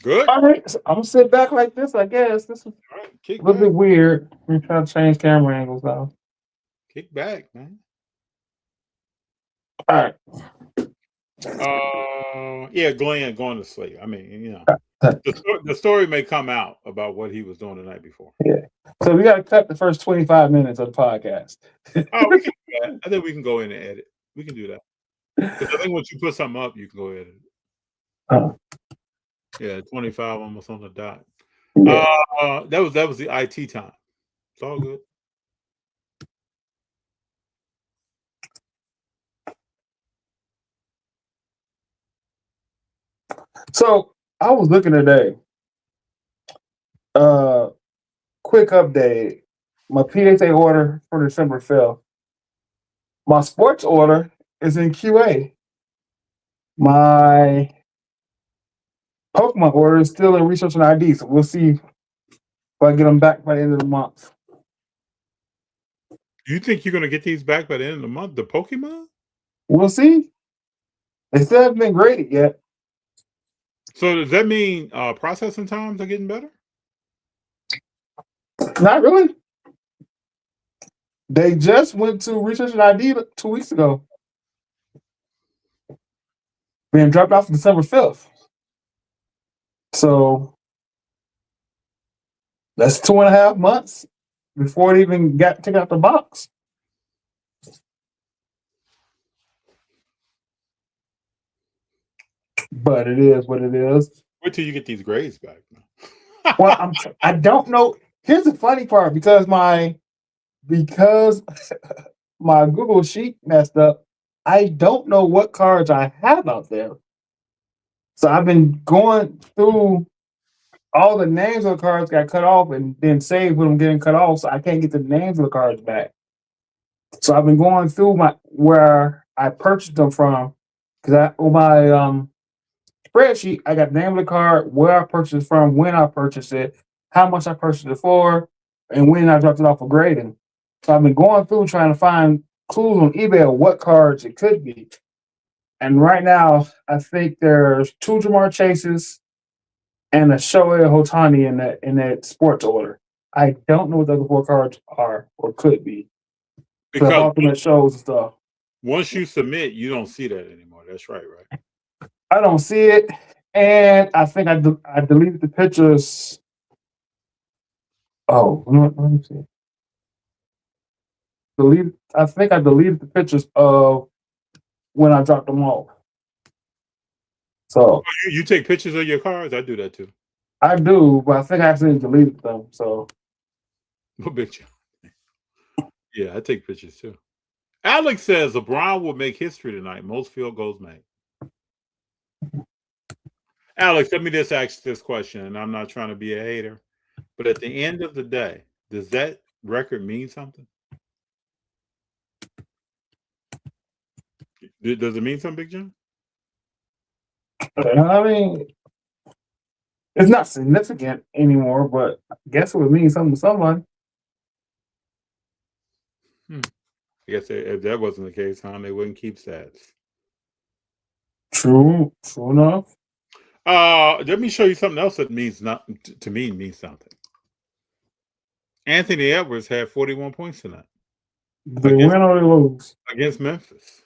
Good. All right, so I'm gonna sit back like this. I guess this is All right. a Kick little back. bit weird. I'm trying to change camera angles now. Kick back, man. All right. Yeah, Glenn going to sleep. I mean, the story may come out about what he was doing the night before. Yeah. So we got to cut the first 25 minutes of the podcast. Oh, we can do that. I think we can go in and edit. We can do that because I think once you put something up, you can go edit it. Uh, Yeah, 25 almost on the dot. yeah. That was the IT time. It's all good. So I was looking today. Uh, quick update. My PSA order for December 5th. My sports order is in QA. My Pokemon order is still in research and ID. So we'll see if I get them back by the end of the month. You think you're gonna get these back by the end of the month? The Pokemon? We'll see. They still haven't been graded yet. So does that mean processing times are getting better? Not really. They just went to research and ID 2 weeks ago. Being dropped off December 5th. So that's 2.5 months before it even got taken out the box. But it is what it is. Wait till you get these grades back. Well, I don't know. Here's the funny part because my Google sheet messed up. I don't know what cards I have out there. So I've been going through all the names of the cards got cut off and then saved when I'm getting cut off, so I can't get the names of the cards back. So I've been going through where I purchased them from because on my spreadsheet I got the name of the card, where I purchased it from, when I purchased it, how much I purchased it for, and when I dropped it off for grading. So I've been going through trying to find clues on eBay of what cards it could be. And right now, I think there's 2 Jamar Chases and a Shohei Ohtani in that sports order. I don't know what the other 4 cards are or could be. The Because alternate shows and stuff. once you submit, you don't see that anymore. That's right? I don't see it, and I think I deleted the pictures. Oh, let me see. I think I deleted the pictures of when I dropped them off. So You take pictures of your cards? I do that too. I do, but I think I accidentally deleted them. So No big deal. Yeah, I take pictures too. Alex says LeBron will make history tonight. Most field goals made. Alex, let me just ask this question, and I'm not trying to be a hater, but at the end of the day, does that record mean something? Does it mean something, Big Jon? I mean, it's not significant anymore, but I guess it would mean something to someone. I guess if that wasn't the case, they wouldn't keep stats. True enough. Let me show you something else that means means something. Anthony Edwards had 41 points tonight. They win or they lose against Memphis.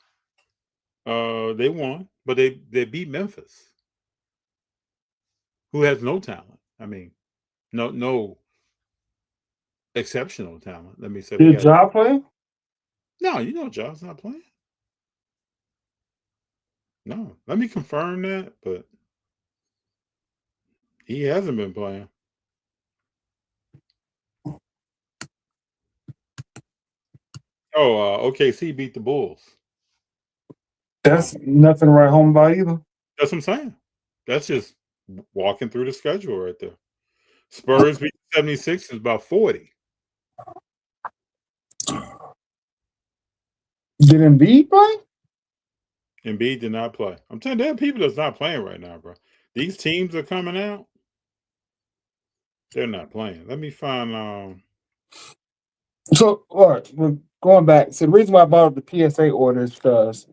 They won, but they beat Memphis, who has no talent. I mean, no exceptional talent. Let me say. Did Ja play? No, Ja's not playing. No, let me confirm that, but he hasn't been playing. Oh, OKC beat the Bulls. That's nothing to write home about either. That's what I'm saying. That's just walking through the schedule right there. Spurs beat 76 is about 40. Did Embiid play? Embiid did not play. I'm telling you, there are people that's not playing right now, bro. These teams are coming out. They're not playing. Let me find. So, all right, we're going back. So the reason why I bought up the PSA order is because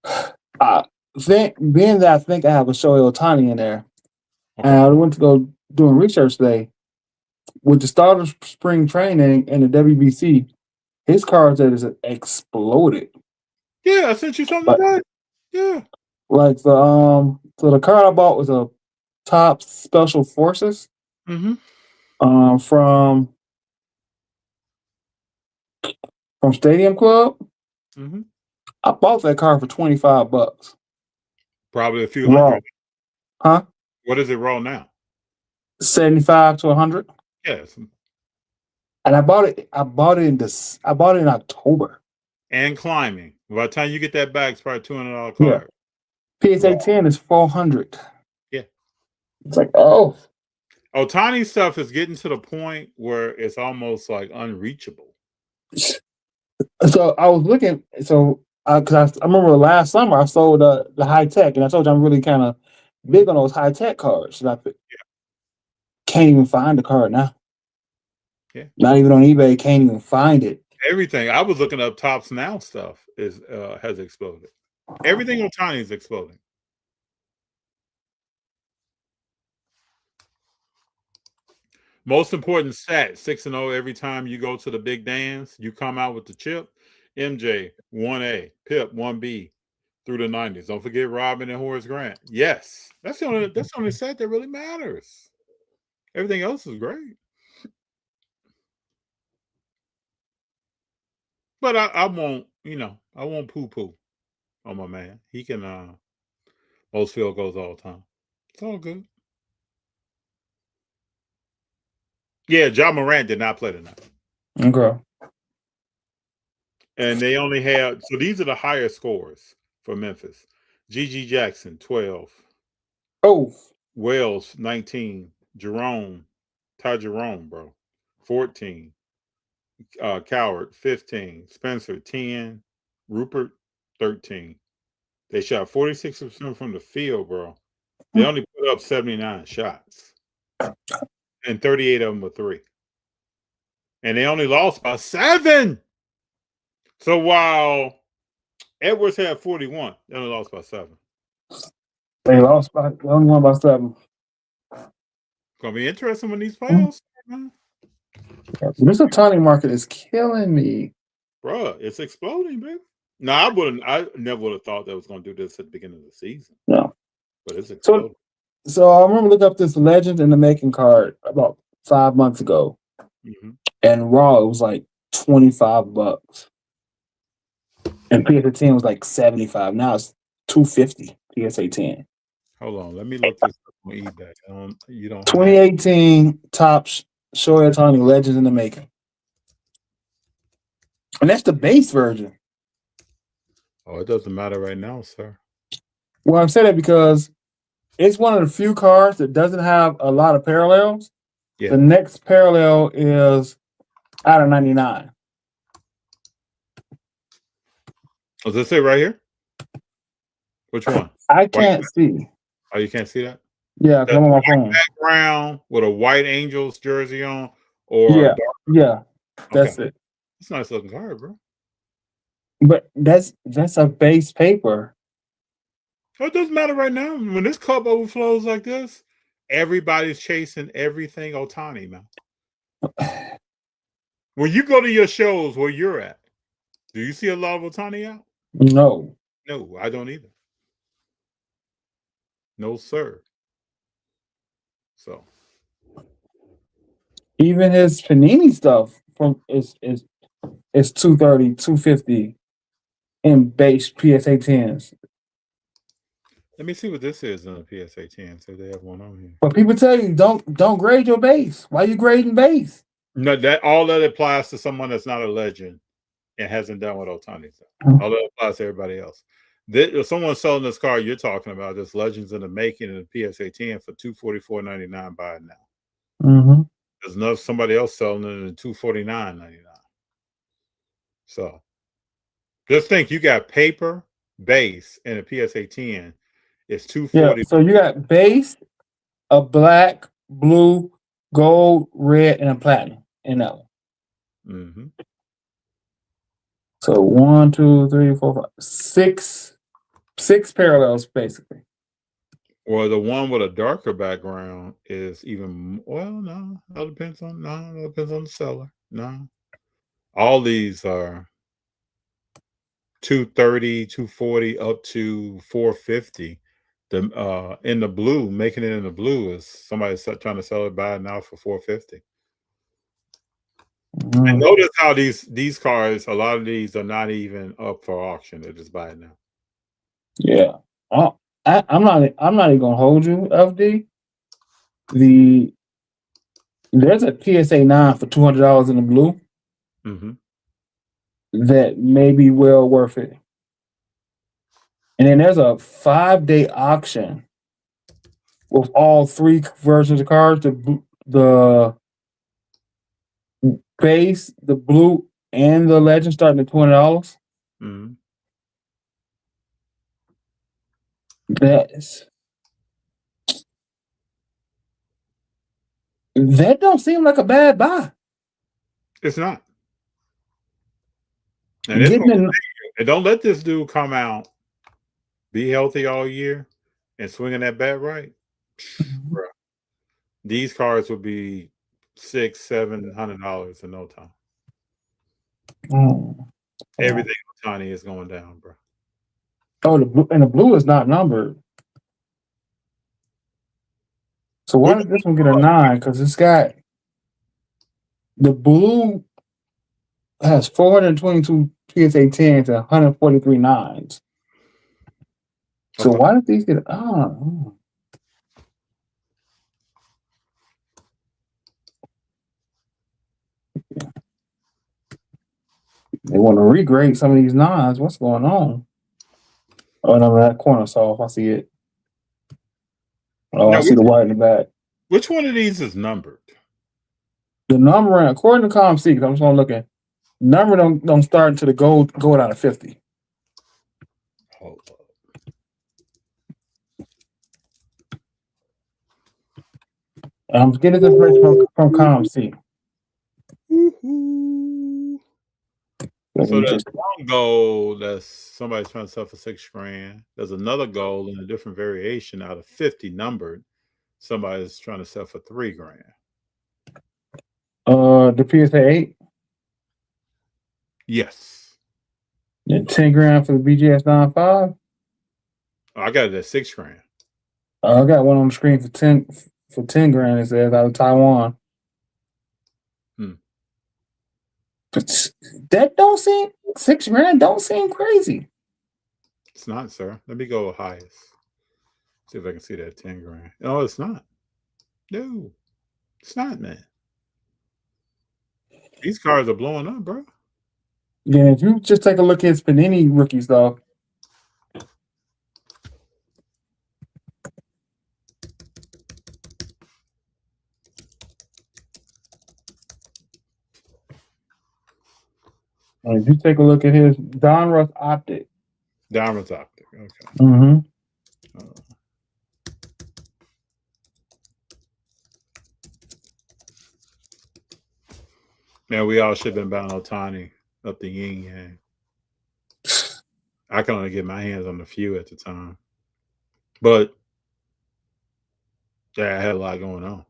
being that I think I have a Shohei Ohtani in there, Okay. And I went to go doing research today. With the start of spring training and the WBC, his cards that is exploded. Yeah, I sent you something Like today. Yeah. so the card I bought was a top special forces Mm-hmm. um from Stadium Club. Mm-hmm. I bought that card for $25. Probably a few Raw. hundred. Huh? What is it raw now? 75 to 100. Yes. And I bought it in October. And climbing. By the time you get that back, it's probably $200 Yeah. card. PSA Raw. 10 is 400. Yeah. It's like, oh. Otani stuff is getting to the point where it's almost like unreachable. So I was looking. So because I remember last summer I sold the high tech, and I told you I'm really kind of big on those high tech cards. And I can't even find the card now. Yeah. Not even on eBay. Can't even find it. Everything. I was looking up Tops Now stuff is has exploded. Everything Otani is exploding. Most important stat, 6-0 every time you go to the big dance, you come out with the chip. MJ 1A, Pip 1B through the 90s. Don't forget Robin and Horace Grant. Yes. That's the only set that really matters. Everything else is great. But I won't, I won't poo-poo on my man. He can most field goals all the time. It's all good. Yeah, John Morant did not play tonight. Okay. And they only had so these are the higher scores for Memphis. GG Jackson, 12. Oh, Wells, 19. Ty Jerome, bro, 14. Coward, 15. Spencer, 10. Rupert, 13. They shot 46% from the field, bro. They only put up 79 shots. And 38 of them were three. And they only lost by 7. So while Edwards had 41, they only lost by 7. they only won by 7. Gonna be interesting when these playoffs start, man. This Otani market is killing me. Bruh, it's exploding, baby. No, I never would have thought that was gonna do this at the beginning of the season. No. But it's So exploding. so I remember looking up this Legends in the Making card about 5 months ago, Mm-hmm. and raw it was like $25. And PSA 10 was like 75. Now it's 250 PSA 10. Hold on, let me look this up on eBay. You don't have 2018 Topps Shohei Ohtani Legends in the Making. And that's the base version. Oh, it doesn't matter right now, sir. Well, I'm saying that because it's one of the few cards that doesn't have a lot of parallels. Yeah. The next parallel is out of 99. Does it say right here? Which one? I can't see. Oh, you can't see that? Yeah, because I'm on my phone. Background with a white Angels jersey on, or Yeah, yeah, that's it. It's a nice looking card, bro. But that's a base paper. So it doesn't matter right now. When this cup overflows like this, everybody's chasing everything Otani, man. When you go to your shows where you're at, do you see a lot of Otani out? No. No, I don't either. No, sir. So Even his Panini stuff from is 230, 250 in base PSA 10s. let me see what this is on the PSA 10. So they have one on here. But people tell you don't grade your base. Why you grading base? No, all that applies to someone that's not a legend and hasn't done what Otani said. All that applies to everybody else. If someone's selling this car you're talking about, this Legends in the Making in the PSA 10 for $244.99. Buy it now. Mm-hmm. There's somebody else selling it at $249.99. So just think, you got paper, base, and a PSA 10. It's $240. Yeah. So you got base, a black, blue, gold, red, and a platinum in that one. Mm-hmm. So 1, 2, 3, 4, 5, 6 parallels basically. Or the one with a darker background is even well. No, that depends on the seller. No, all these are 230, 240, up to 450. The in the blue, making it in the blue is somebody trying to sell it by now for 450. And Mm. notice how these cars, a lot of these are not even up for auction. They're just buying now. Yeah. I'm not even gonna hold you, FD. The There's a PSA 9 for $200 in the blue Mm-hmm. that may be well worth it. And then there's a 5-day auction with all three versions of cars: the base, the blue, and the legend, starting at $200. Mm-hmm. That's that don't seem like a bad buy. It's not, and it's Getting gonna in, continue. And don't let this dude come out, be healthy all year, and swinging that bat right. Bruh, these cars will be $600-700 in no time. oh, Everything tiny is going down, bro. the blue is not numbered. So why Which did this one get a 9? Because it's got the blue has 422 PSA 10s and 143 9s. So okay. why did these get? Oh, they want to regrade some of these 9s. What's going on? Oh no, that corner's off. I see it. Oh, I Now, see the white in the back. which one of these is numbered? The numbering, according to ComC, because I'm just gonna look at number don't start until the gold going out of 50. Hold up. I'm getting this information from ComC. Let So me there's just one goal that's somebody's trying to sell for $6,000. There's another goal in a different variation out of 50 numbered. Somebody's trying to sell for $3,000. the PSA 8 Yes. and 10 grand for the BGS 95. Oh, I got it at $6,000. I got one on the screen for 10 grand. It says out of Taiwan. Hmm. But that don't seem 6 grand. Don't seem crazy. It's not, sir. Let me go highest. See if I can see that $10,000. No, it's not. No, it's not, man. These cars are blowing up, bro. Yeah, if you just take a look at Panini rookie stuff, if you take a look at his Donruss Optic. Diamond Optic. Okay. Mm-hmm. Man, we all should have been buying Otani up the yin yang. I can only get my hands on a few at the time. But yeah, I had a lot going on.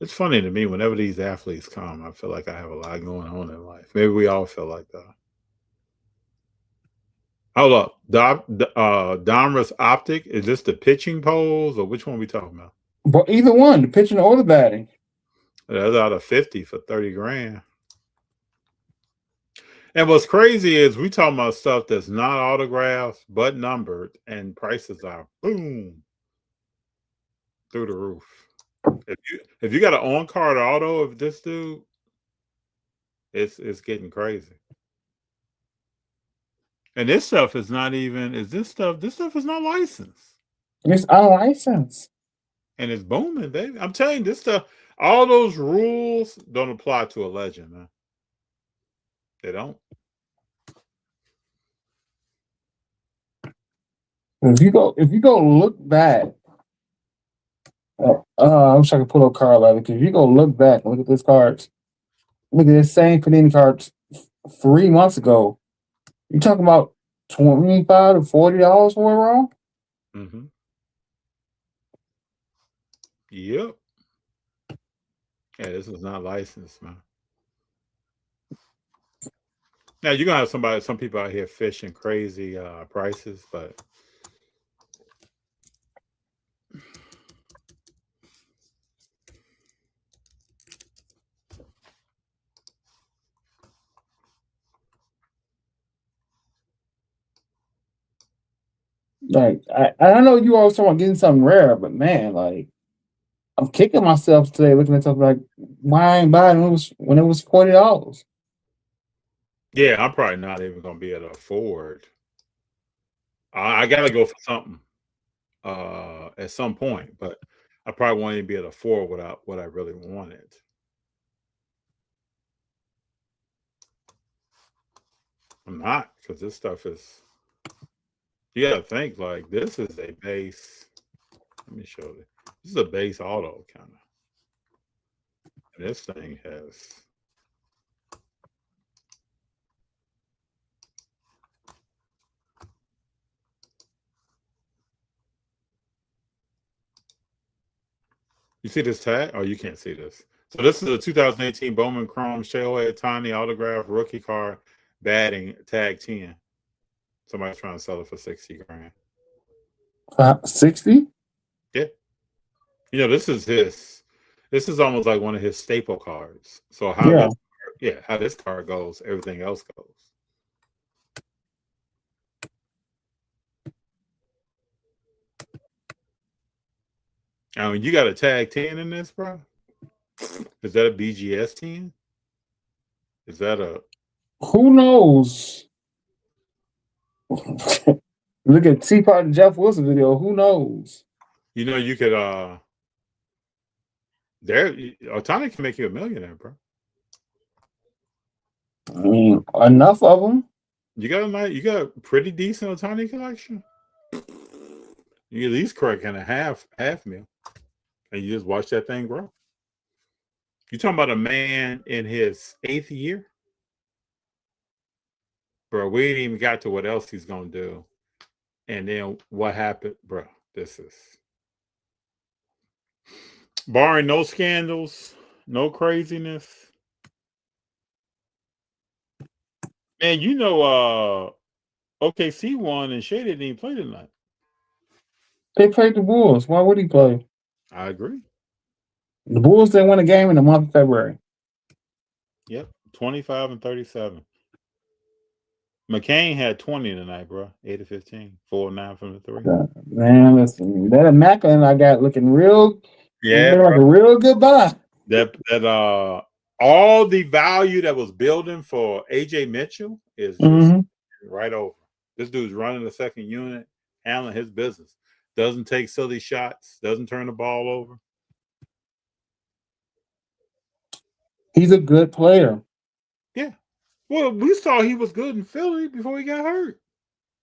It's funny to me, whenever these athletes come, I feel like I have a lot going on in life. Maybe we all feel like that. Hold up. Donruss Optic, is this the pitching poles or which one we talking about? But either one, the pitching or the batting. That's out of 50 for $30,000. And what's crazy is we talking about stuff that's not autographed but numbered, and prices are boom through the roof. If you got an on card auto of this dude, it's getting crazy. And this stuff is not even this stuff is not licensed. It's unlicensed. And it's booming, baby. I'm telling you, this stuff, all those rules don't apply to a legend, man. They don't. If you go look back, I wish I could pull up card ladder, because if you go look back and look at this cards, look at this same Panini cards 3 months ago. You talking about $25 to $40 for it wrong? Mm-hmm. Yep. Yeah, this is not licensed, man. Now you're gonna have some people out here fishing crazy prices, but Like I don't know you always talking about getting something rare, but man, like I'm kicking myself today looking at something like why I ain't buying when it was $40. yeah, I'm probably not even gonna be able to afford. I gotta go for something at some point, but I probably won't even be able to afford what I really wanted. I'm not because this stuff is. You gotta think like this is a base. Let me show you. This is a base auto kind of. This thing has. You see this tag? Oh, you can't see this. So this is a 2018 Bowman Chrome Shohei Ohtani autograph rookie card batting tag 10. Somebody's trying to sell it for 60 grand. 60? Yeah. You know, this is his. This is almost like one of his staple cards. So how Yeah. how this card goes, everything else goes. I mean, you got a tag 10 in this, bro? Is that a BGS 10? Is that a Who knows? Look at Teapot and Jeff Wilson video. Who knows? you know you could there Otani can make you a millionaire, bro. I mean, enough of them. You got a pretty decent Otani collection. You at least cracking a half meal. And you just watch that thing grow. You talking about a man in his 8th year? Bro, we ain't even got to what else he's gonna do. And then what happened, bro? This is barring no scandals, no craziness. Man, you know OKC won and Shea didn't even play tonight. They played the Bulls. Why would he play? I agree. The Bulls didn't win a game in the month of February. Yep. 25 and 37. McCain had 20 tonight, bro. 8 of 15. 4 of 9 from the 3. Man, listen, that Macklin I got looking real, Yeah, like a real good buy. That all the value that was building for AJ Mitchell is just right over. This dude's running the second unit, handling his business. Doesn't take silly shots, doesn't turn the ball over. He's a good player. Yeah. Well, we saw he was good in Philly before he got hurt.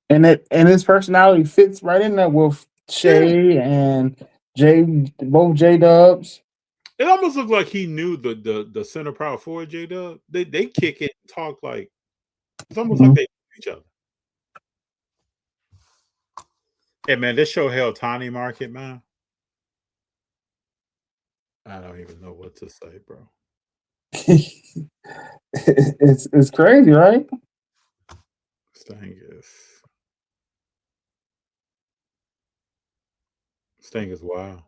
And his personality fits right in there with Shea and both J Dubs. It almost looked like he knew the center power forward J Dub. They kick it and talk like it's almost like they know each other. Hey man, this show held Tiny Market, man. I don't even know what to say, bro. It's crazy, right? This thing is wild.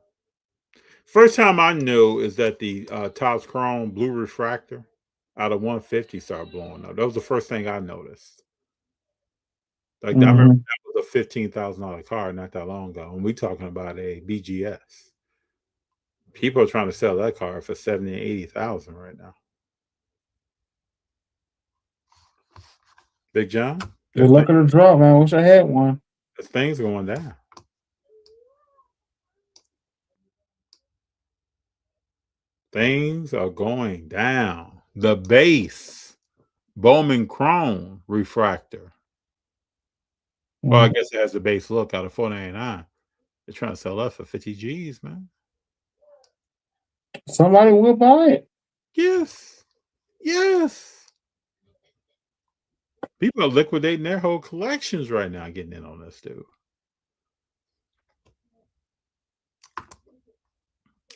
First time I knew is that the Topps Chrome Blue Refractor out of 150 started blowing up. That was the first thing I noticed. Like I remember that was a $15,000 card not that long ago, and we talking about a BGS. People are trying to sell that card for 70,000 and 80,000 right now. Big Jon, Good luck at the draw, man. I wish I had one. This thing's going down. Things are going down. The base Bowman Chrome Refractor. Well, I guess it has the base look out of 499. They're trying to sell that for 50 G's, man. Somebody will buy it. Yes. Yes. People are liquidating their whole collections right now, getting in on this, dude.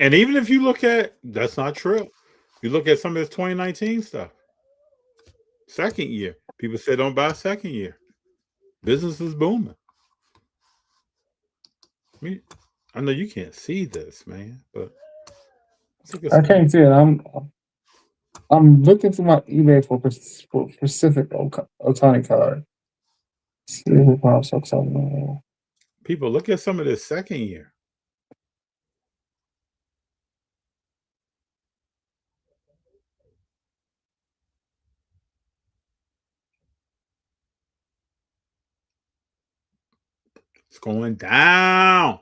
And even if you look at, that's not true. You look at some of his 2019 stuff, second year. People say don't buy second year. Business is booming. I mean, I know you can't see this, man, but let's look at I some. can't see it. I'm looking through my eBay for specific Otani card. See who pops up something. People look at some of this second year. It's going down.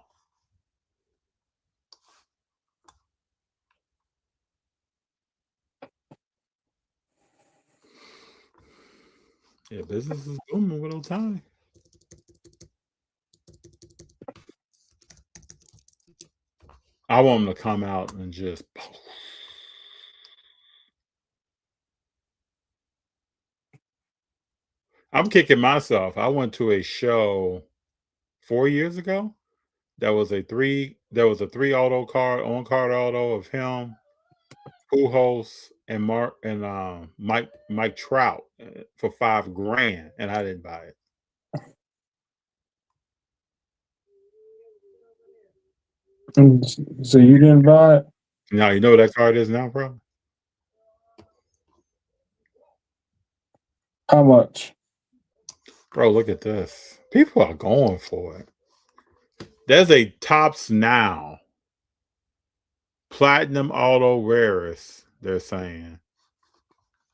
Yeah, business is booming with Otani. I want him to come out and just. I'm kicking myself. I went to a show 4 years ago. There was a three auto card on card auto of him, Pujols, and Mike Trout for $5,000, and I didn't buy it. So you didn't buy it? Now you know what that card is now, bro. How much? Bro, look at this. People are going for it. There's a Tops Now Platinum Auto Rarest, they're saying.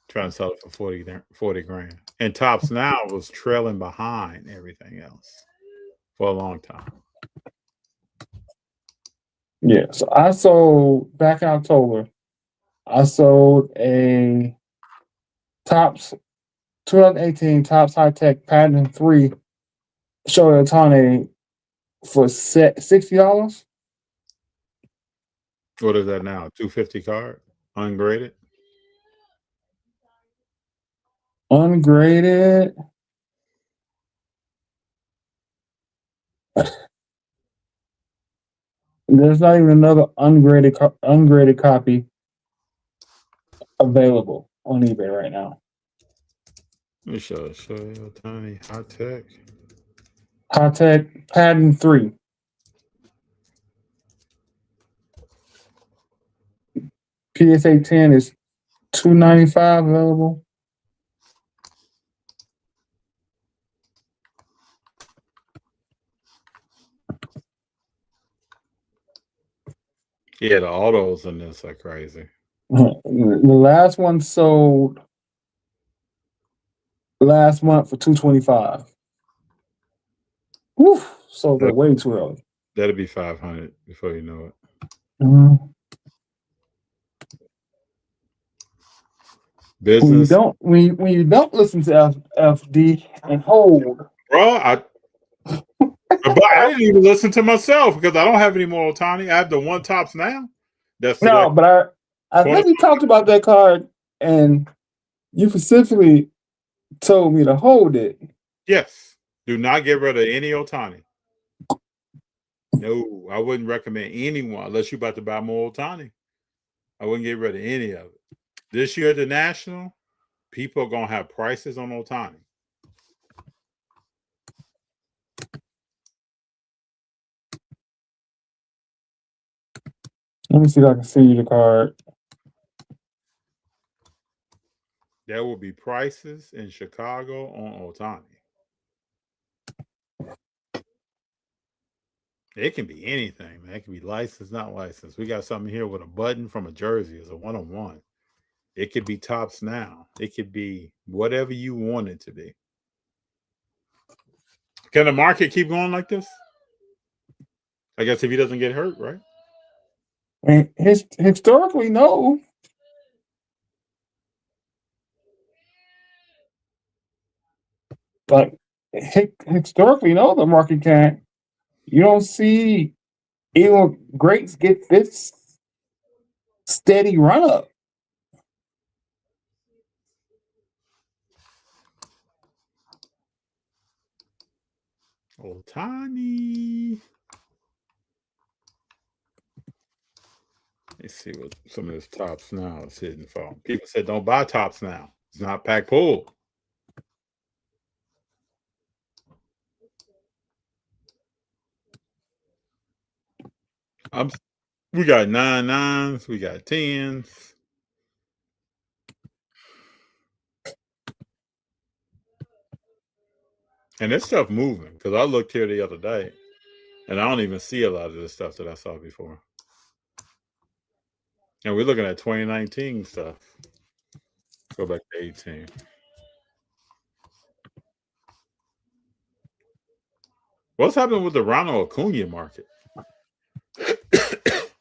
Trying to sell it for 40 grand. And Tops Now was trailing behind everything else for a long time. Yeah. So I sold back in October. I sold a Tops 2018 Tops High Tech Platinum 3 Shohei Ohtani for $60. What is that now? 250 card? Ungraded? Ungraded. There's not even another ungraded copy available on eBay right now. Let me show you Ohtani High Tech. High Tech Platinum 3. PSA 10 is $295 available. Yeah, the autos in this are crazy. The last one sold last month for $225. Whew, sold that way too early. That'll be 500 before you know it. Mm-hmm. Business, When you don't listen to FD and hold, bro. But I didn't even listen to myself because I don't have any more Otani. I have the one Tops Now. That's no, select but I 20. think we talked about that card, and you specifically told me to hold it. Yes. Do not get rid of any Otani. No, I wouldn't recommend anyone unless you're about to buy more Otani. I wouldn't get rid of any of it. This year at the National, people are going to have prices on Otani. Let me see if I can see you the card. There will be prices in Chicago on Otani. It can be anything, man. It can be licensed, not licensed. We got something here with a button from a jersey. It's a one-on-one. It could be Tops Now. It could be whatever you want it to be. Can the market keep going like this? I guess if he doesn't get hurt, right? I mean, historically, no. Like historically, no, the market can't. You don't see even greats get this steady run up. Otani. Let's see what some of this tops now is hitting for. People said don't buy tops now. It's not pack pull. I'm, we got 9 9s, we got 10s. And this stuff moving because I looked here the other day and I don't even see a lot of the stuff that I saw before. And we're looking at 2019 stuff. Go back to 18. What's happening with the Ronald Acuna market?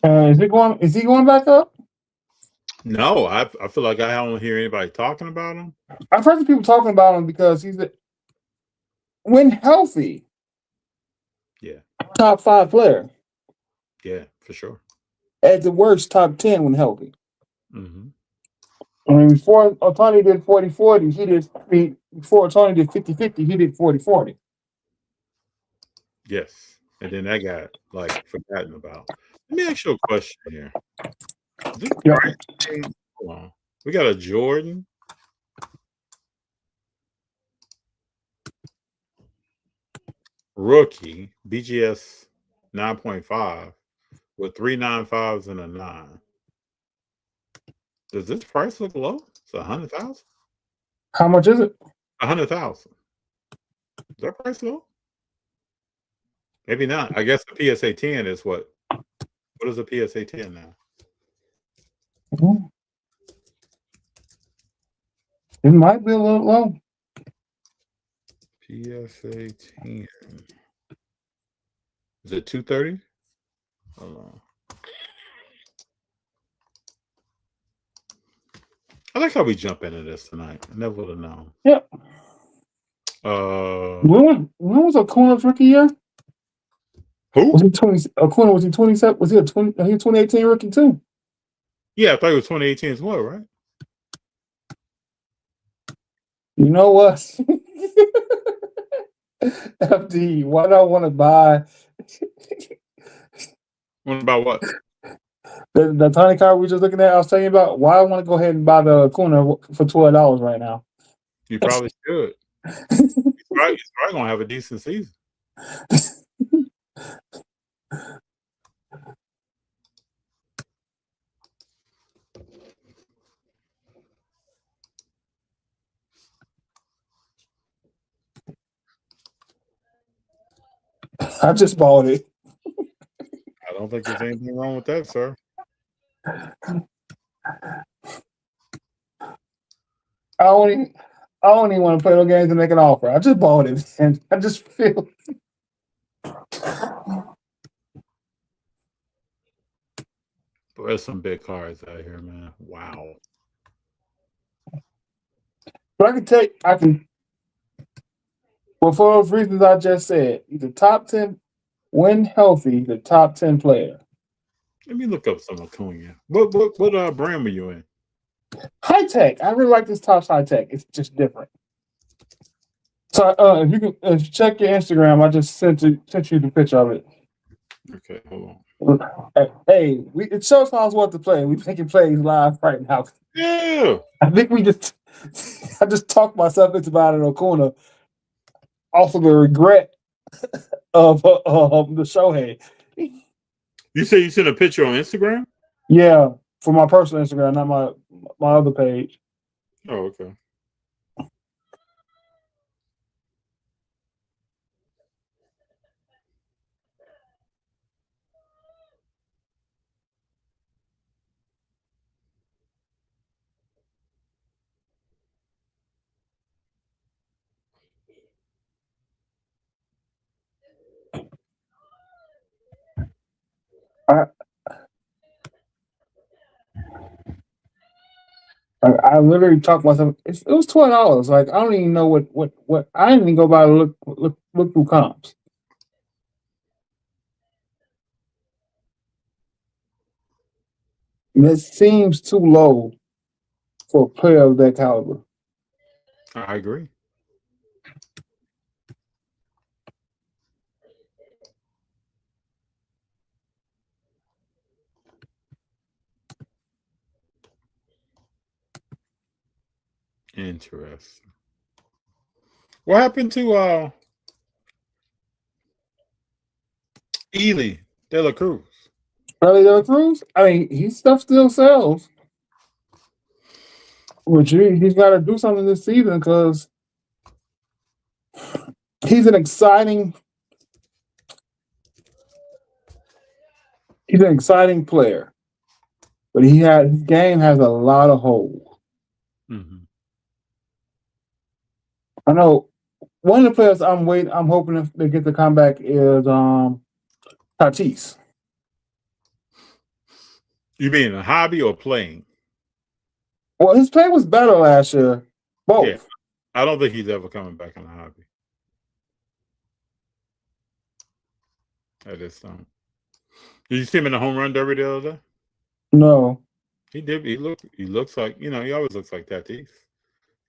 Is he going? Is he going back up? No, I feel like I don't hear anybody talking about him. I've heard some people talking about him because when healthy, Yeah, top 5 player. yeah, for sure. At the worst, top 10 when healthy. Mm-hmm. I mean, before Otani did 40-40, before Otani did 50-50, he did 40-40. Yes, and then that got like forgotten about. Let me ask you a question here. This Yeah. pricing, hold on. We got a Jordan. Rookie BGS 9.5 with 395s and a 9. Does this price look low? It's 100,000. How much is it? 100,000. Is that price low? Maybe not. I guess the PSA 10 is what? What is a PSA 10 now? Mm-hmm. It might be a little low. PSA 10. Is it 230? Hold on. I like how we jump into this tonight. I never would have known. Yep. When was Acuna's rookie year? Who? Was he 20? Acuna, was he 27? Was he a 2018 rookie too? Yeah, I thought it was 2018 as well, right? You know what? FD, why do I want to buy What about what? the tiny car we just looking at? I was telling you about why I want to go ahead and buy the Acuna for $12 right now. You probably should. He's probably gonna have a decent season. I just bought it. I don't think there's anything wrong with that, sir. I don't even want to play no games and make an offer. I just bought it, and I just feel. But there's some big cars out here, man. Wow. But I can. Well, for those reasons I just said, he's a top 10, when healthy, the top 10 player. Let me look up some Acuna. What brand were you in? High tech. I really like this Topps high tech. It's just different. So if you can check your Instagram, I just sent you the picture of it. Okay, hold on. Hey, it shows how it's what to play. We making plays live right now. Yeah. I think I just talked myself into buying an Acuna. Also, the regret of the Shohei. You say you sent a picture on Instagram? Yeah, for my personal Instagram, not my other page. Oh, okay. I literally talked myself. It was $12. Like I don't even know what. I didn't even go by look through comps. And it seems too low for a player of that caliber. I agree. Interesting. What happened to Ely De La Cruz? Ellie De La Cruz. I mean, his stuff still sells, but he's got to do something this season because he's an exciting. He's an exciting player, but his game has a lot of holes. Mm-hmm. I know one of the players I'm hoping to get the comeback is Tatis. You mean a hobby or playing? Well, his play was better last year. Both. Yeah. I don't think he's ever coming back in a hobby. I just don't. Did you see him in the home run derby the other day? No. He did. He looks like, he always looks like Tatis.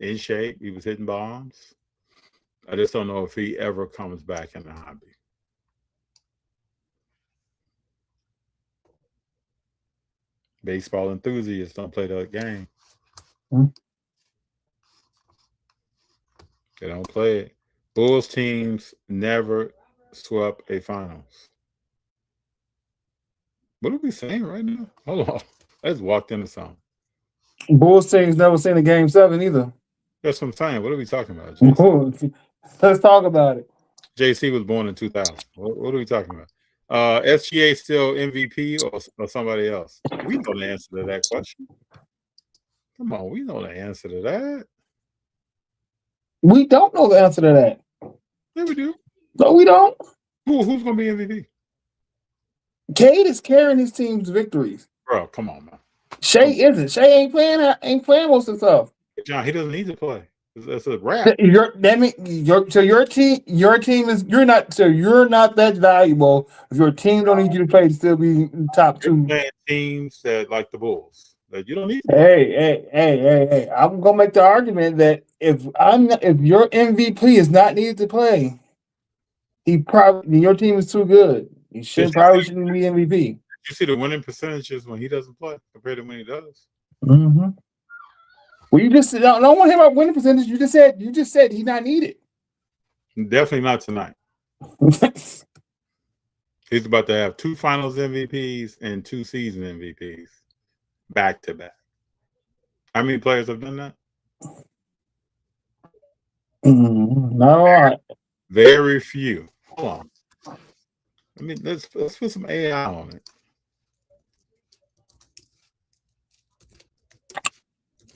In shape. He was hitting bombs. I just don't know if he ever comes back in the hobby. Baseball enthusiasts don't play that game. Hmm. They don't play it. Bulls teams never swept a finals. What are we saying right now? Hold on. I just walked into something. Bulls teams never seen a game 7 either. That's what I'm saying. What are we talking about, JC? Let's talk about it. JC was born in 2000. What are we talking about? SGA still MVP or somebody else? We know the answer to that question. Come on, we know the answer to that. We don't know the answer to that. Yeah, we do. No, we don't. Who's going to be MVP? Cade is carrying his team's victories. Bro, come on, man. Shea isn't. Shea ain't playing most of the stuff. John, he doesn't need to play. That's a wrap. Your team is you're not that valuable if your team don't need you to play to still be in top 2. Playing teams that like the Bulls that you don't need to play. Hey! I'm gonna make the argument that if your MVP is not needed to play, your team is too good. You shouldn't be MVP. You see the winning percentages when he doesn't play compared to when he does. Mm-hmm. Well, you just don't want to hear about winning percentage. You just said he's not needed. Definitely not tonight. He's about to have 2 finals MVPs and 2 season MVPs back to back. How many players have done that? Not a lot. Very few. Hold on. Let's put some AI on it.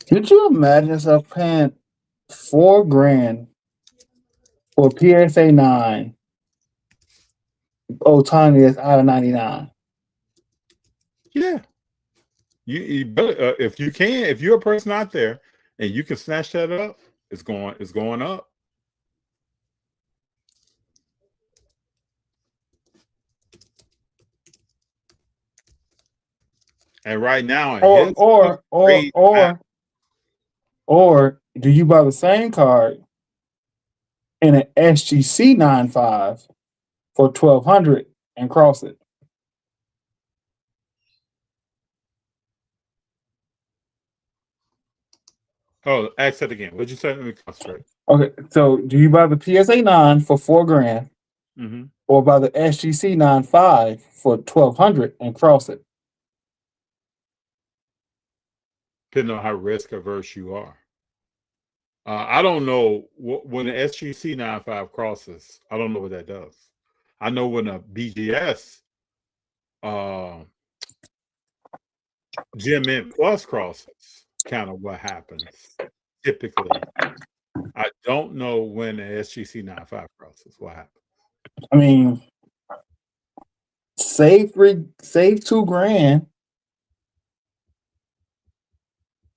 Could you imagine yourself paying $4,000 for a PSA 9? Otani is out of 99. Yeah. You better, if you're a person out there and you can snatch that up, it's going up. And right now, or do you buy the same card in an SGC 9.5 for $1,200 and cross it? Oh, ask that again. What'd you say? Let me concentrate. Okay, so do you buy the PSA 9 for $4,000, or buy the SGC 9.5 for $1,200 and cross it? Depending on how risk averse you are. I don't know when the SGC 9.5 crosses. I don't know what that does. I know when a BGS Gem Mint Plus crosses, kind of what happens typically. I don't know when the SGC 9.5 crosses. What happens? I mean, save $2,000.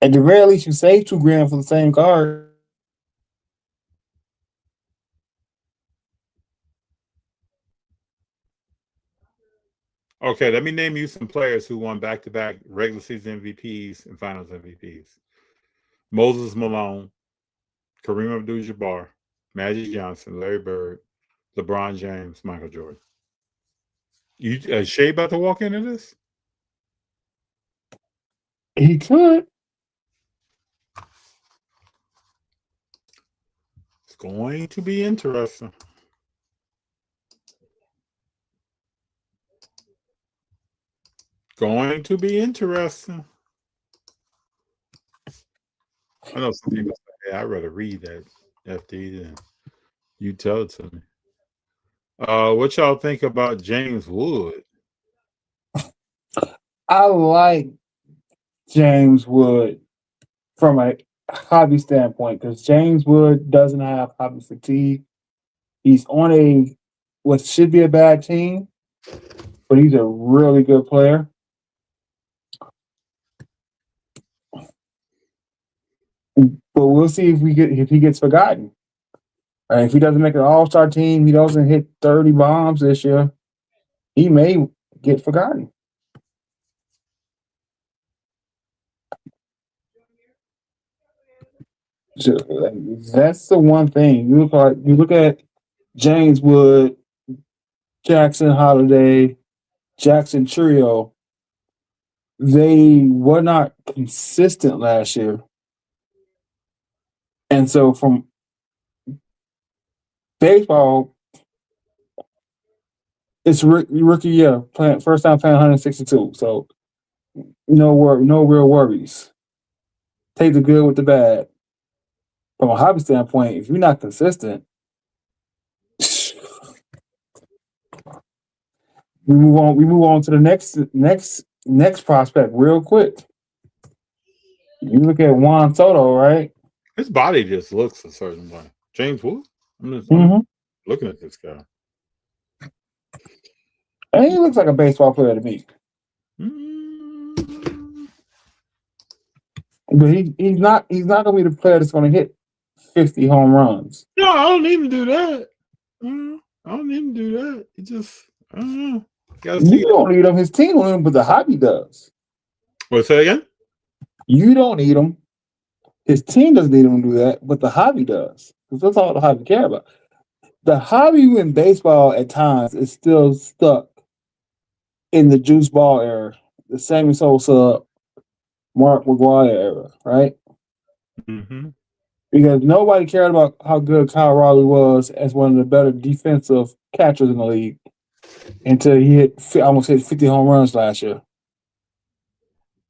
At the very least, you save $2,000 for the same card. Okay, let me name you some players who won back-to-back regular season MVPs and finals MVPs. Moses Malone, Kareem Abdul-Jabbar, Magic Johnson, Larry Bird, LeBron James, Michael Jordan. You Shea about to walk into this? He could. Going to be interesting. Going to be interesting. I know some people say, hey, I'd rather read that FD than you tell it to me. What y'all think about James Wood? I like James Wood from a hobby standpoint because James Wood doesn't have hobby fatigue. He's on what should be a bad team, but he's a really good player. But we'll see if he gets forgotten. If he doesn't make an All-Star team, he doesn't hit 30 bombs this year, he may get forgotten. So that's the one thing. You look at James Wood, Jackson Holiday, Jackson Trio. They were not consistent last year, and so from baseball, it's rookie year, playing first time playing 162. So no real worries. Take the good with the bad. From a hobby standpoint, if you're not consistent, we move on. We move on to the next prospect real quick. You look at Juan Soto, right? His body just looks a certain way. James Wood? I'm looking at this guy. And he looks like a baseball player to me. But he's not gonna be the player that's gonna hit 50 home runs. No, I don't even do that. I don't even do that. It just I don't know. You don't need him. His team will him, but the hobby does. What's that again? You don't need him. His team doesn't need him to do that, but the hobby does. Because that's all the hobby care about. The hobby in baseball at times is still stuck in the juice ball era, the Sammy Sosa, Mark McGwire era, right? Mm-hmm. Because nobody cared about how good Kyle Raleigh was as one of the better defensive catchers in the league until he almost hit 50 home runs last year.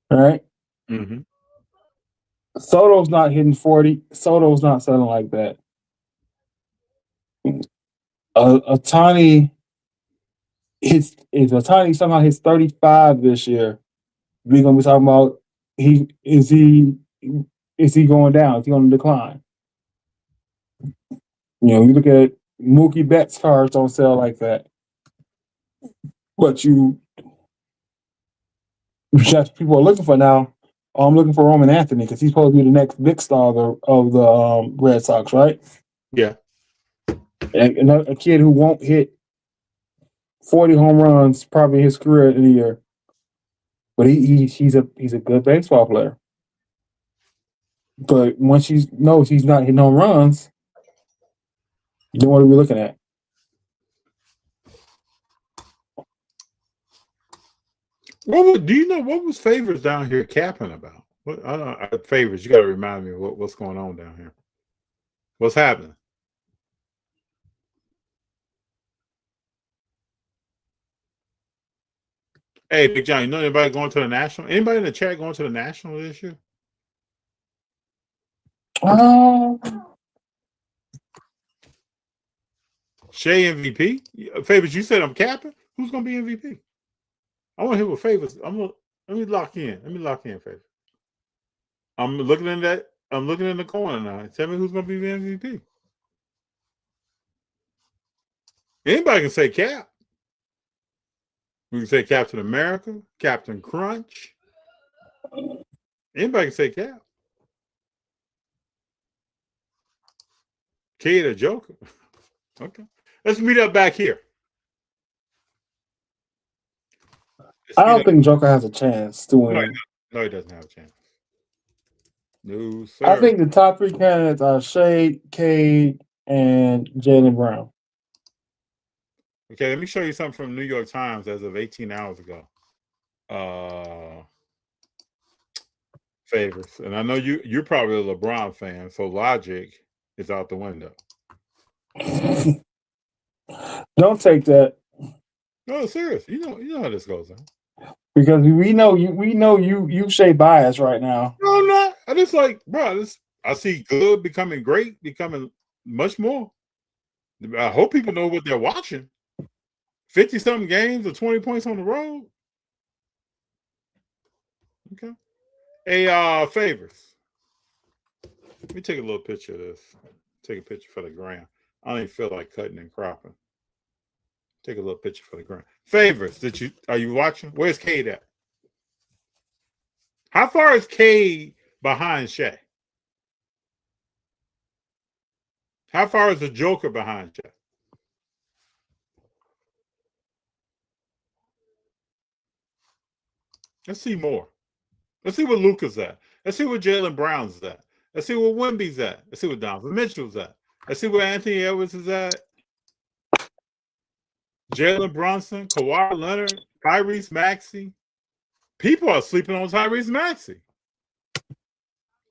Right? Mm-hmm. Soto's not hitting 40. Soto's not selling like that. Ohtani somehow hits 35 this year, we're gonna be talking about is he going down? Is he on the decline? You look at Mookie Betts cards don't sell like that. But that's people are looking for now. I'm looking for Roman Anthony because he's supposed to be the next big star of the Red Sox, right? Yeah. And a kid who won't hit 40 home runs probably his career in a year. But he's a good baseball player. But once he knows he's not hitting home runs, then what are we looking at? Do you know what was Favors down here capping about? What I don't know, Favors, you got to remind me what's going on down here. What's happening? Hey, Big Jon, you know anybody going to the National? Anybody in the chat going to the National this year? Shea MVP? Favors, you said I'm capping? Who's going to be MVP? I want to hear what Favors. Let me lock in. Favors. I'm looking in the corner now. Tell me who's going to be the MVP. Anybody can say Cap. We can say Captain America, Captain Crunch. Anybody can say Cap. Kid or Joker. Okay. Let's meet up back here. I don't think Joker has a chance to win. No, he doesn't have a chance. No, sir. I think the top three candidates are Shea, Cade, and Jaylen Brown. Okay, let me show you something from New York Times as of 18 hours ago. Favors. And I know you're probably a LeBron fan, so logic is out the window. Don't take that. No, serious. You know how this goes. Huh? Because we know you Shay bias right now. No, I'm not. I just like, bro. I see good becoming great, becoming much more. I hope people know what they're watching. 50-something games or 20 points on the road. Okay. Hey, Favors. Let me take a little picture of this. Take a picture for the gram. I don't even feel like cutting and cropping. Take a little picture for the gram. Favors, are you watching? Where's Cade at? How far is Cade behind Shaq? How far is the Joker behind Shaq? Let's see more. Let's see where Luka's at. Let's see where Jaylen Brown's at. Let's see where Wemby's at. Let's see where Donovan Mitchell's at. Let's see where Anthony Edwards is at. Jalen Brunson, Kawhi Leonard, Tyrese Maxey. People are sleeping on Tyrese Maxey.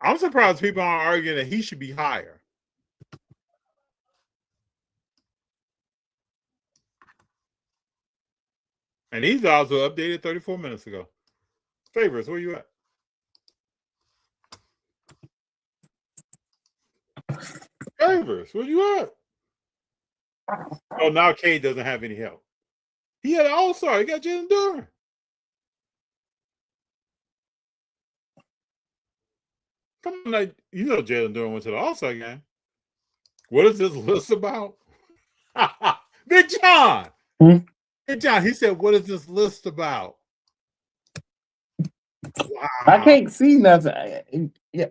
I'm surprised people aren't arguing that he should be higher. And these odds were updated 34 minutes ago. Favors, where you at? Favors, where you at? Oh, now Cade doesn't have any help. He had an all-star. He got Jalen Duren. Come on, you know Jalen Duren went to the all-star game. What is this list about? Big Jon. Big Jon, he said, what is this list about? Wow. I can't see nothing. Yeah.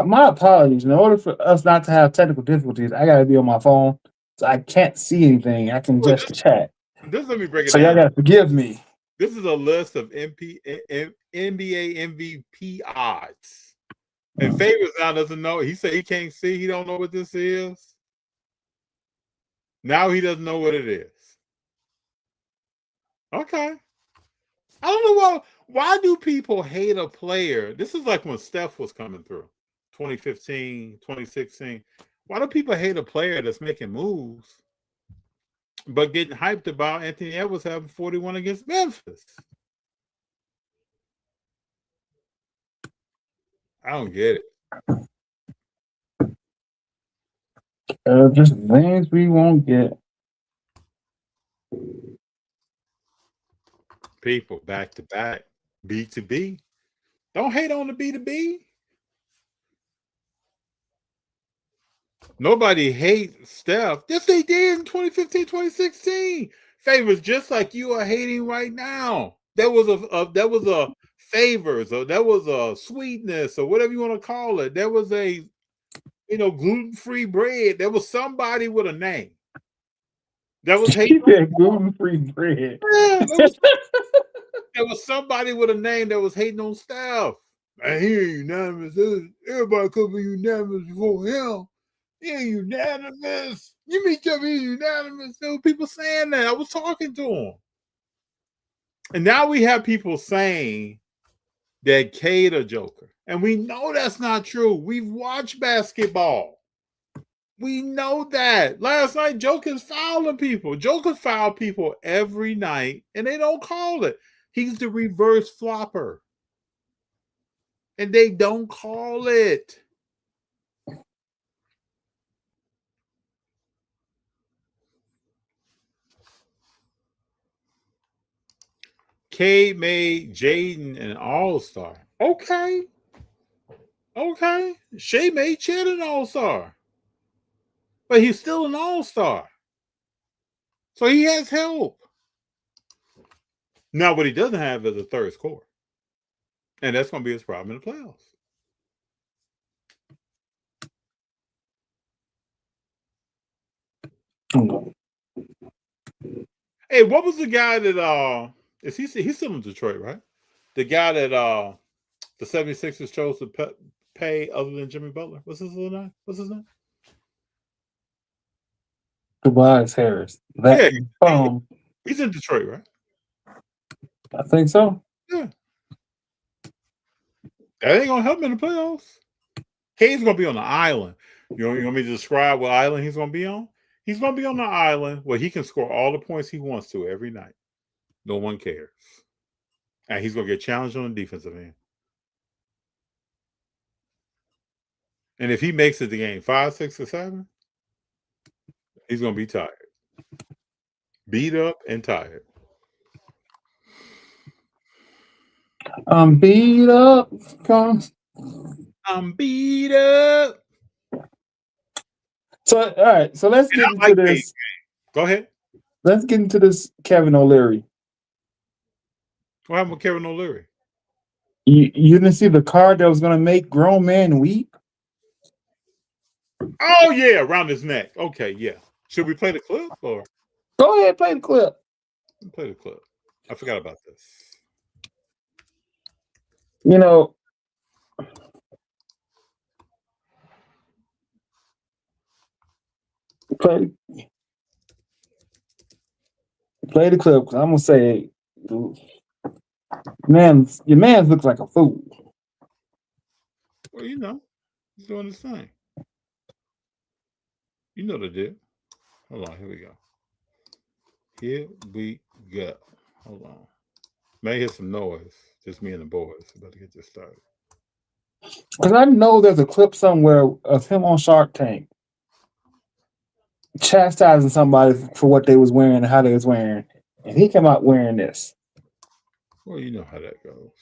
My apologies. In order for us not to have technical difficulties, I gotta be on my phone, so I can't see anything. I can just chat. Let me break it so down. Y'all gotta forgive me. This is a list of NBA MVP odds. And Favors now doesn't know. He said he can't see. He don't know what this is. Now he doesn't know what it is. Okay. I don't know why do people hate a player? This is like when Steph was coming through, 2015, 2016. Why do people hate a player that's making moves, but getting hyped about Anthony Edwards having 41 against Memphis? I don't get it. Just things we won't get. People back to back, B to B. Don't hate on the B to B. Nobody hates Steph. Yes, they did in 2015, 2016. Favors, just like you are hating right now. There was a favors, or there was a sweetness, or whatever you want to call it. There was a gluten-free bread. There was somebody with a name. That was hating. Gluten-free bread. Yeah, there was somebody with a name that was hating on Steph. I hear unanimous. Everybody could be unanimous before him. He ain't unanimous. You mean tell me he's unanimous? There were people saying that. I was talking to him. And now we have people saying that Cade a joker. And we know that's not true. We've watched basketball. We know that. Last night, Joker's fouling people. Joker foul people every night, and they don't call it. He's the reverse flopper. And they don't call it. Cade made Jaden an all-star. Okay. Shea made Chet an all-star. But he's still an all-star. So he has help. Now, what he doesn't have is a third scorer. And that's going to be his problem in the playoffs. Hey, what was the guy that he's still in Detroit, right? The guy that the 76ers chose to pay other than Jimmy Butler. What's his name? Tobias Harris. He's in Detroit, right? I think so. Yeah. That ain't gonna help him in the playoffs. Cade's gonna be on the island. You want me to describe what island he's going to be on? He's going to be on the island where he can score all the points he wants to every night. No one cares. And he's going to get challenged on the defensive end. And if he makes it to game 5, 6, or 7, he's going to be tired. Beat up and tired. I'm beat up. I'm beat up. So all right, so let's get into this. Go ahead. Let's get into this Kevin O'Leary. What happened with Kevin O'Leary? You didn't see the card that was going to make grown men weep? Oh yeah, around his neck. Okay, yeah. Should we play the clip or Go ahead, play the clip. play the clip? I forgot about this. You know, play the clip. 'Cause I'm gonna say, your man looks like a fool. Well, he's doing his thing. You know the deal. Hold on, here we go. Here we go. Hold on. May hear some noise. Just me and the boys. About to get this started. Because I know there's a clip somewhere of him on Shark Tank chastising somebody for what they was wearing and how they was wearing, and he came out wearing this. Well, you know how that goes.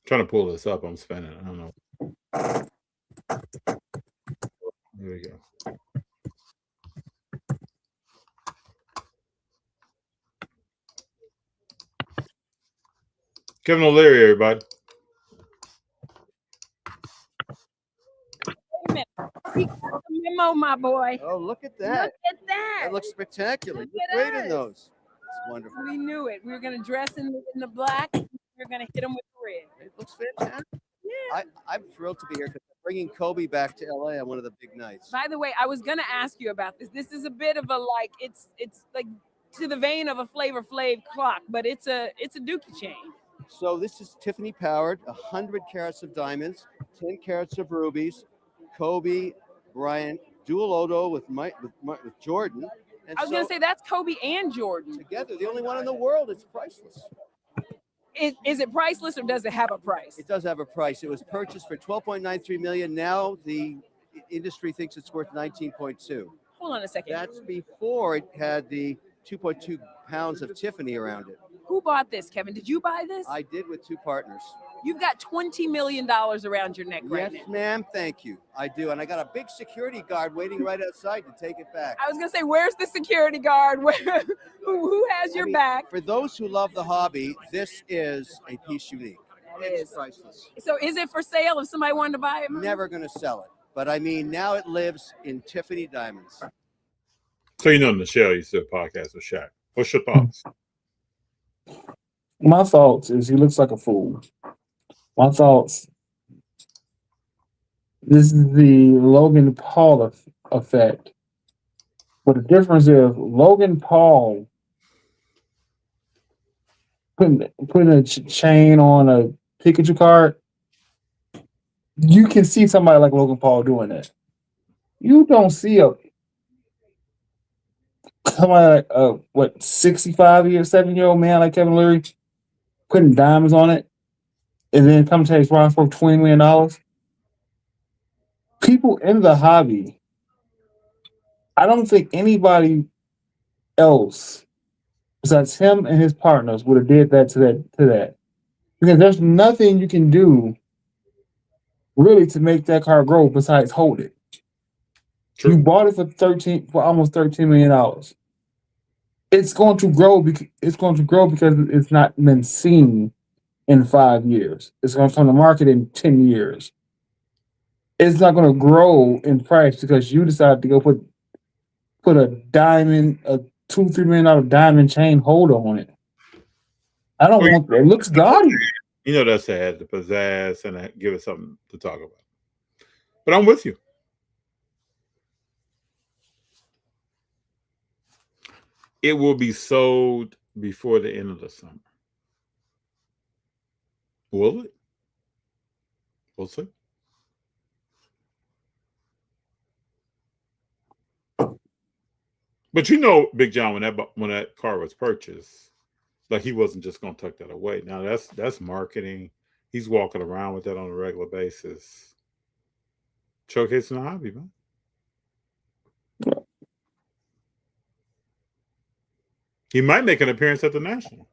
Trying to pull this up. I'm spinning. I don't know. Here we go. Kevin O'Leary, everybody. Memo, my boy. Oh, look at that. Look at that. That looks spectacular. Look You at look great us. in those. It's wonderful. We knew it. We were going to dress in the black. We were going to hit them with the red. It looks fantastic. Yeah. I'm thrilled to be here because I'm bringing Kobe back to LA on one of the big nights. By the way, I was going to ask you about this. This is a bit of a it's like to the vein of a Flavor Flav clock, but it's a Dookie chain. So this is Tiffany powered, 100 carats of diamonds, 10 carats of rubies, Kobe, Bryant, dual Odo with Jordan. And I was going to say that's Kobe and Jordan. Together, the only one in the world. It's priceless. Is it priceless or does it have a price? It does have a price. It was purchased for $12.93 million. Now the industry thinks it's worth $19.2. Hold on a second. That's before it had the 2.2 pounds of Tiffany around it. Who bought this, Kevin? Did you buy this? I did with two partners. You've got $20 million around your neck right now. Yes, ma'am. Thank you. I do. And I got a big security guard waiting right outside to take it back. I was going to say, where's the security guard? Who has your back? For those who love the hobby, this is a piece unique. It's priceless. So is it for sale if somebody wanted to buy it? Never going to sell it. But I mean, now it lives in Tiffany diamonds. So Michelle used to do a podcast with Shaq. What's your thoughts? My thoughts is he looks like a fool. My thoughts. This is the Logan Paul effect. But the difference is Logan Paul putting a chain on a Pikachu card. You can see somebody like Logan Paul doing that. You don't see somebody like 7-year-old man like Kevin O'Leary putting diamonds on it, and then come to his run for $20 million. People in the hobby, I don't think anybody else besides him and his partners would have did that to that. Because there's nothing you can do really to make that car grow besides hold it. True. You bought it for almost $13 million. It's going to grow because it's not been seen in 5 years. It's going to come to market in 10 years. It's not going to grow in price because you decided to go put a diamond, a $2-3 million diamond chain holder on it. I don't want that. It looks gaudy. That's to add the pizzazz and give it something to talk about. But I'm with you. It will be sold before the end of the summer. Will it? We'll see. But you know, Big John, when that car was purchased, like he wasn't just gonna tuck that away. Now that's marketing. He's walking around with that on a regular basis, showcasing the hobby, man. He might make an appearance at the National.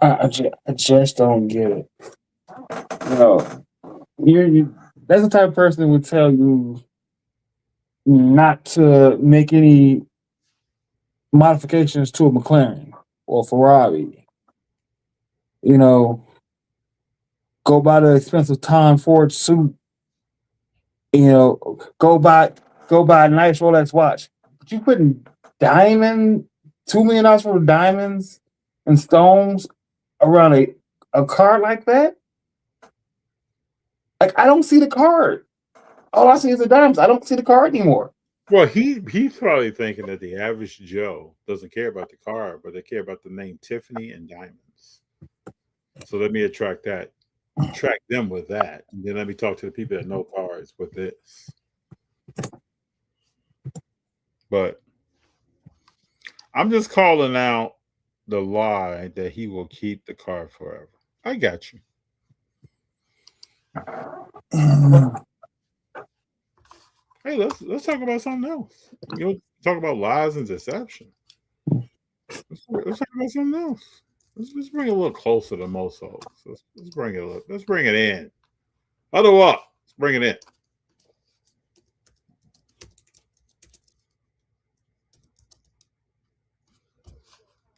I just don't get it. You know, that's the type of person that would tell you not to make any modifications to a McLaren or Ferrari. You know, go buy the expensive Tom Ford suit. You know, go buy a nice Rolex watch. But you putting $2 million worth of diamonds and stones around a card like that? Like I don't see the card. All I see is the diamonds. I don't see the card anymore. Well, he's probably thinking that the average Joe doesn't care about the car, but they care about the name Tiffany and diamonds. So let me attract them with that, and then let me talk to the people that know cars with this. But I'm just calling out the lie that he will keep the car forever. I got you. Hey, let's talk about something else. You know, talk about lies and deception. Let's talk about something else. Let's bring it a little closer to most folks. Let's bring it. Let's bring it in. Huddle up. Let's bring it in.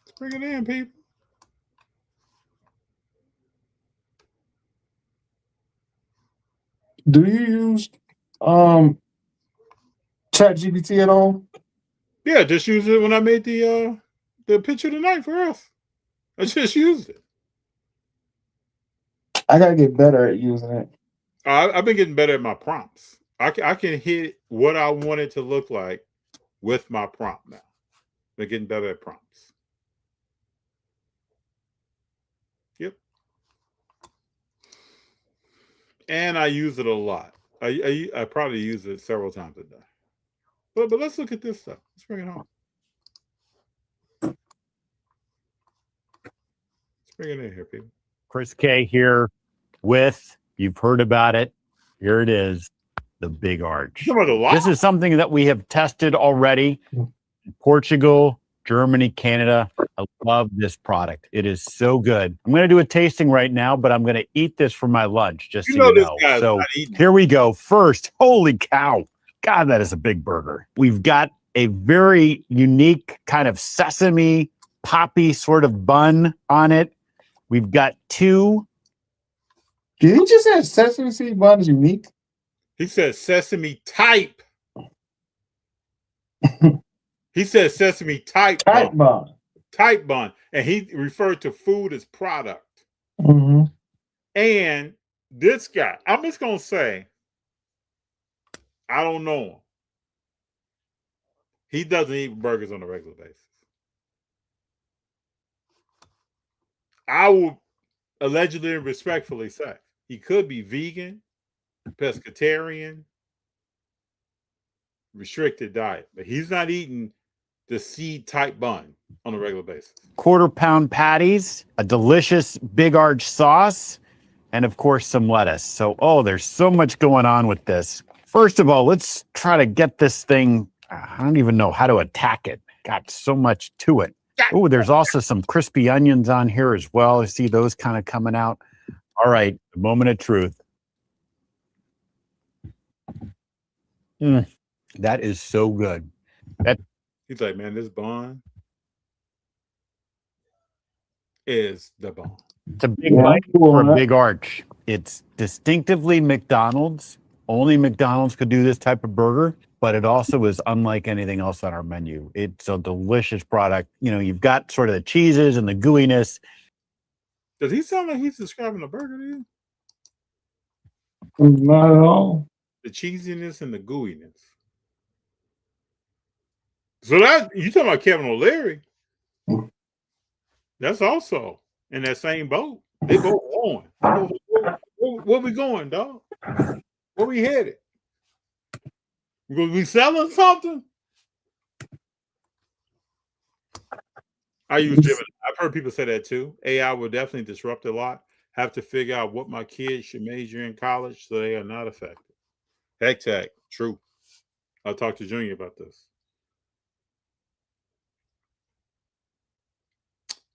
Let's bring it in, people. Do you use ChatGPT at all? Yeah, just use it when I made the picture tonight for us. I just used it. I gotta get better at using it. I've been getting better at my prompts. I can hit what I want it to look like with my prompt now. Been getting better at prompts. Yep. And I use it a lot. I probably use it several times a day. But let's look at this stuff. Let's bring it home. Let's bring it in here, people. Chris K here with, you've heard about it. Here it is, the Big Arch. This is something that we have tested already in Portugal, Germany, Canada. I love this product. It is so good. I'm going to do a tasting right now, but I'm going to eat this for my lunch, just so you know. So here we go. First, holy cow. God, that is a big burger. We've got a very unique kind of sesame poppy sort of bun on it. We've got two. Did he just say sesame seed bun is unique? He said sesame type. He said sesame type bun. Type bun. And he referred to food as product. Mm-hmm. And this guy, I'm just going to say, I don't know him. He doesn't eat burgers on a regular basis. I will allegedly and respectfully say he could be vegan, pescatarian, restricted diet, but he's not eating the seed type bun on a regular basis. Quarter-pound patties, a delicious Big Arch sauce, and of course some lettuce. So, there's so much going on with this. First of all, let's try to get this thing. I don't even know how to attack it. Got so much to it. Oh, there's also some crispy onions on here as well. I see those kind of coming out. All right, the moment of truth. That is so good. He's like, man, this bun is the bun. It's a big bite for a Big Arch. It's distinctively McDonald's. Only McDonald's could do this type of burger, but it also is unlike anything else on our menu. It's a delicious product. You know, you've got sort of the cheeses and the gooiness. Does he sound like he's describing a burger to you? Not at all. The cheesiness and the gooiness. So that you talking about Kevin O'Leary? That's also in that same boat. They both going. Where we going, dog? Where we headed? We selling something? I've heard people say that too. AI will definitely disrupt a lot. Have to figure out what my kids should major in college so they are not affected. Heck tech, true. I'll talk to Junior about this.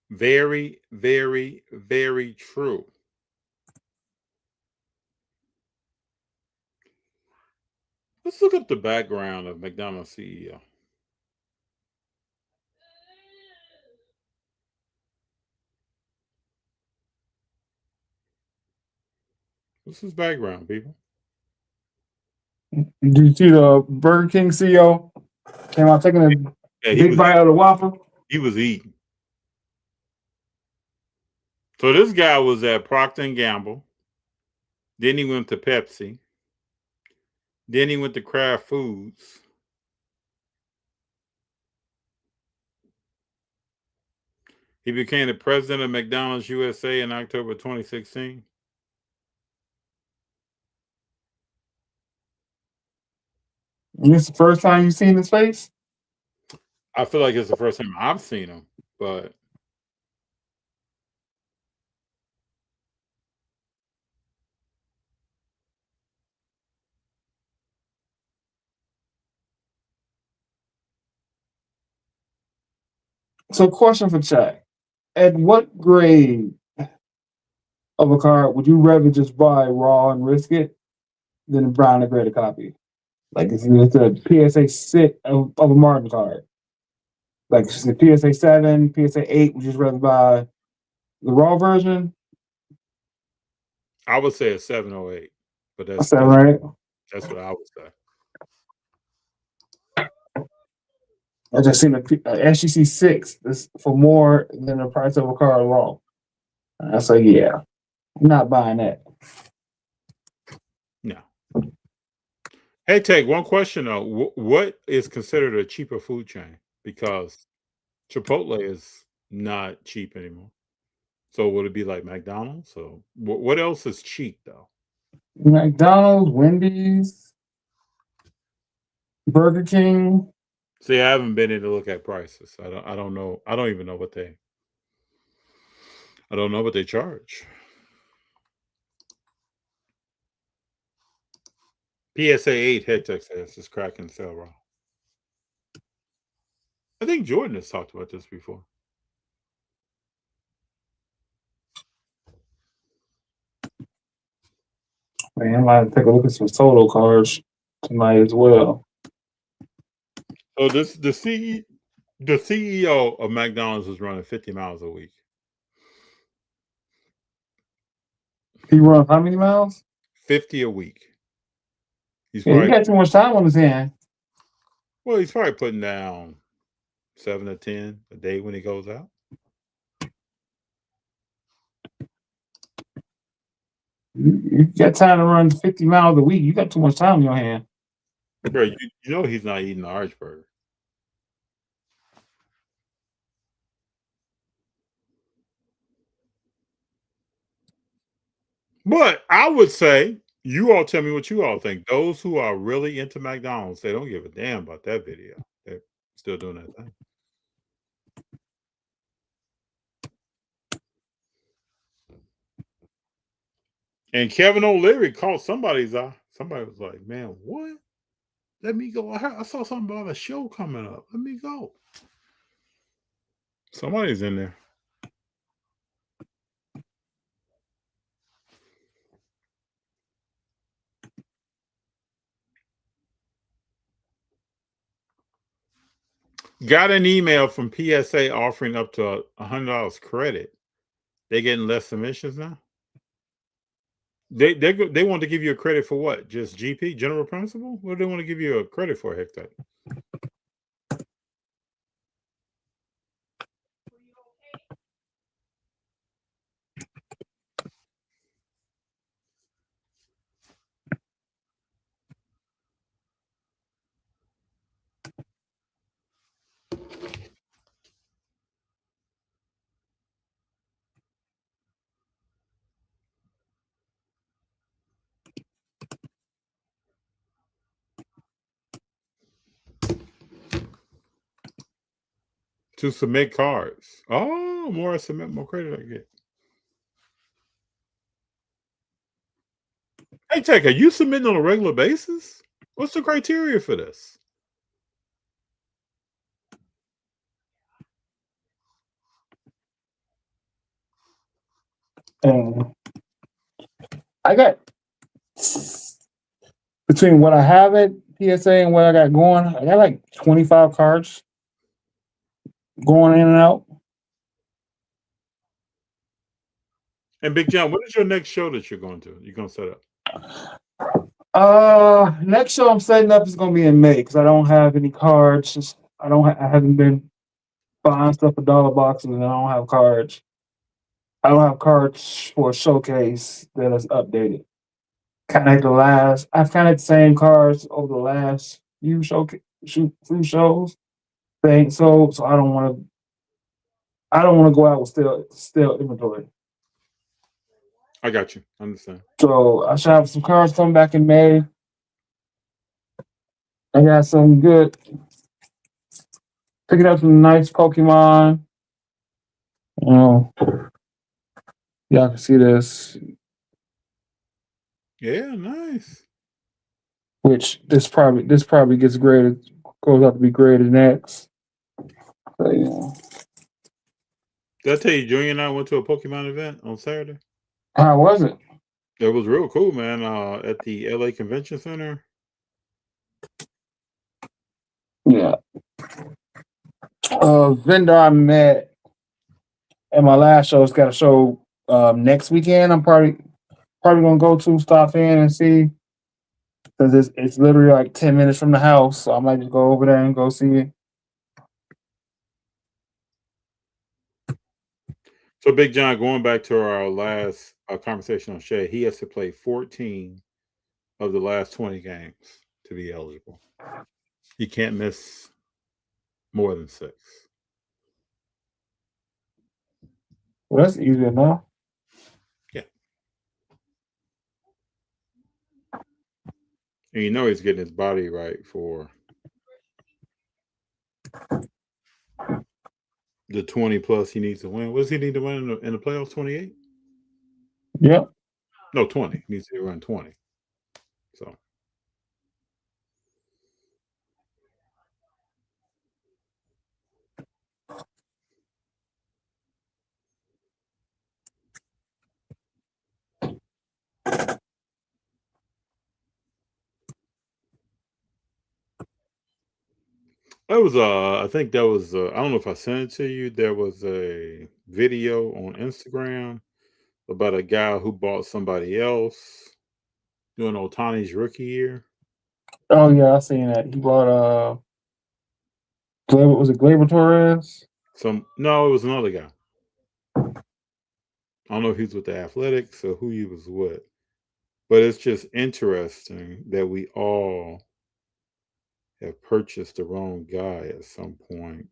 Very, very, very true. Let's look up the background of McDonald's CEO. What's his background, people? Do you see the Burger King CEO came out taking a big bite of the waffle? He was eating. So this guy was at Procter & Gamble. Then he went to Pepsi. Then he went to Kraft Foods. He became the president of McDonald's USA in October 2016. And this the first time you've seen his face? I feel like it's the first time I've seen him, but So, question for Chad: at what grade of a card would you rather just buy raw and risk it than buy a graded copy? Like if it's a PSA 6 of a Martin card, like it's a PSA 7, PSA 8, would you just rather buy the raw version? I would say a 7 or 8, but that's right. That's what I would say. I just seen a SGC 6 for more than the price of a card raw. I say, yeah, I'm not buying that. No. Hey, Tech, one question though. What is considered a cheaper food chain? Because Chipotle is not cheap anymore. So would it be like McDonald's? So what else is cheap though? McDonald's, Wendy's, Burger King. See, I haven't been in to look at prices. I don't know. I don't even know what they charge. PSA 8 head tech says is cracking sale raw. I think Jordan has talked about this before. Man, I might take a look at some solo cards tonight as well. So the CEO of McDonald's is running 50 miles a week. He runs how many miles? 50 a week. He got too much time on his hand. Well, he's probably putting down 7 to 10 a day when he goes out. You got time to run 50 miles a week. You got too much time on your hand. Bro, you know he's not eating the Archburger. But I would say, you all tell me what you all think. Those who are really into McDonald's, they don't give a damn about that video. They're still doing that thing. And Kevin O'Leary caught somebody's eye. Somebody was like, man, what? Let me go. I saw something about a show coming up. Let me go. Somebody's in there. Got an email from PSA offering up to $100 credit. They getting less submissions now? They want to give you a credit for what? Just GP, general principle? What do they want to give you a credit for, Hector? To submit cards. Oh, more I submit, more credit I get. Hey, Tech, are you submitting on a regular basis? What's the criteria for this? And I got between what I have at PSA and what I got going, I got like 25 cards going in and out. And Big Jon, what is your next show that you're going to? You're going to set up? Next show I'm setting up is gonna be in May because I don't have any cards. I haven't been buying stuff for dollar boxes and I don't have cards. I don't have cards for a showcase that is updated. I've kind of the same cards over the last few few shows. So I don't want to go out with still inventory. I got you. I understand. So I should have some cards coming back in May. I got some good. Picking up some nice Pokemon. Y'all can see this. Yeah, nice. Which this probably gets graded, goes out to be graded next. So, yeah. Did I tell you, Junior and I went to a Pokemon event on Saturday? How was it? It was real cool, man. At the LA Convention Center. Yeah. Vendor I met at my last show's got a show next weekend. I'm probably gonna go to stop in and see because it's literally like 10 minutes from the house, so I might just go over there and go see it. So, Big Jon, going back to our last conversation on Shay, he has to play 14 of the last 20 games to be eligible. He can't miss more than 6. Well, that's easy enough. Yeah. And you know he's getting his body right for the 20 plus he needs to win. What does he need to win in the playoffs? 28? Yep. No, 20. He needs to run 20. So. That was I think that was I don't know if I sent it to you. There was a video on Instagram about a guy who bought somebody else during Otani's rookie year. Oh yeah, I seen that. He bought was it Gleyber Torres? No, it was another guy. I don't know if he was with the Athletics or who he was with. But it's just interesting that we all have purchased the wrong guy at some point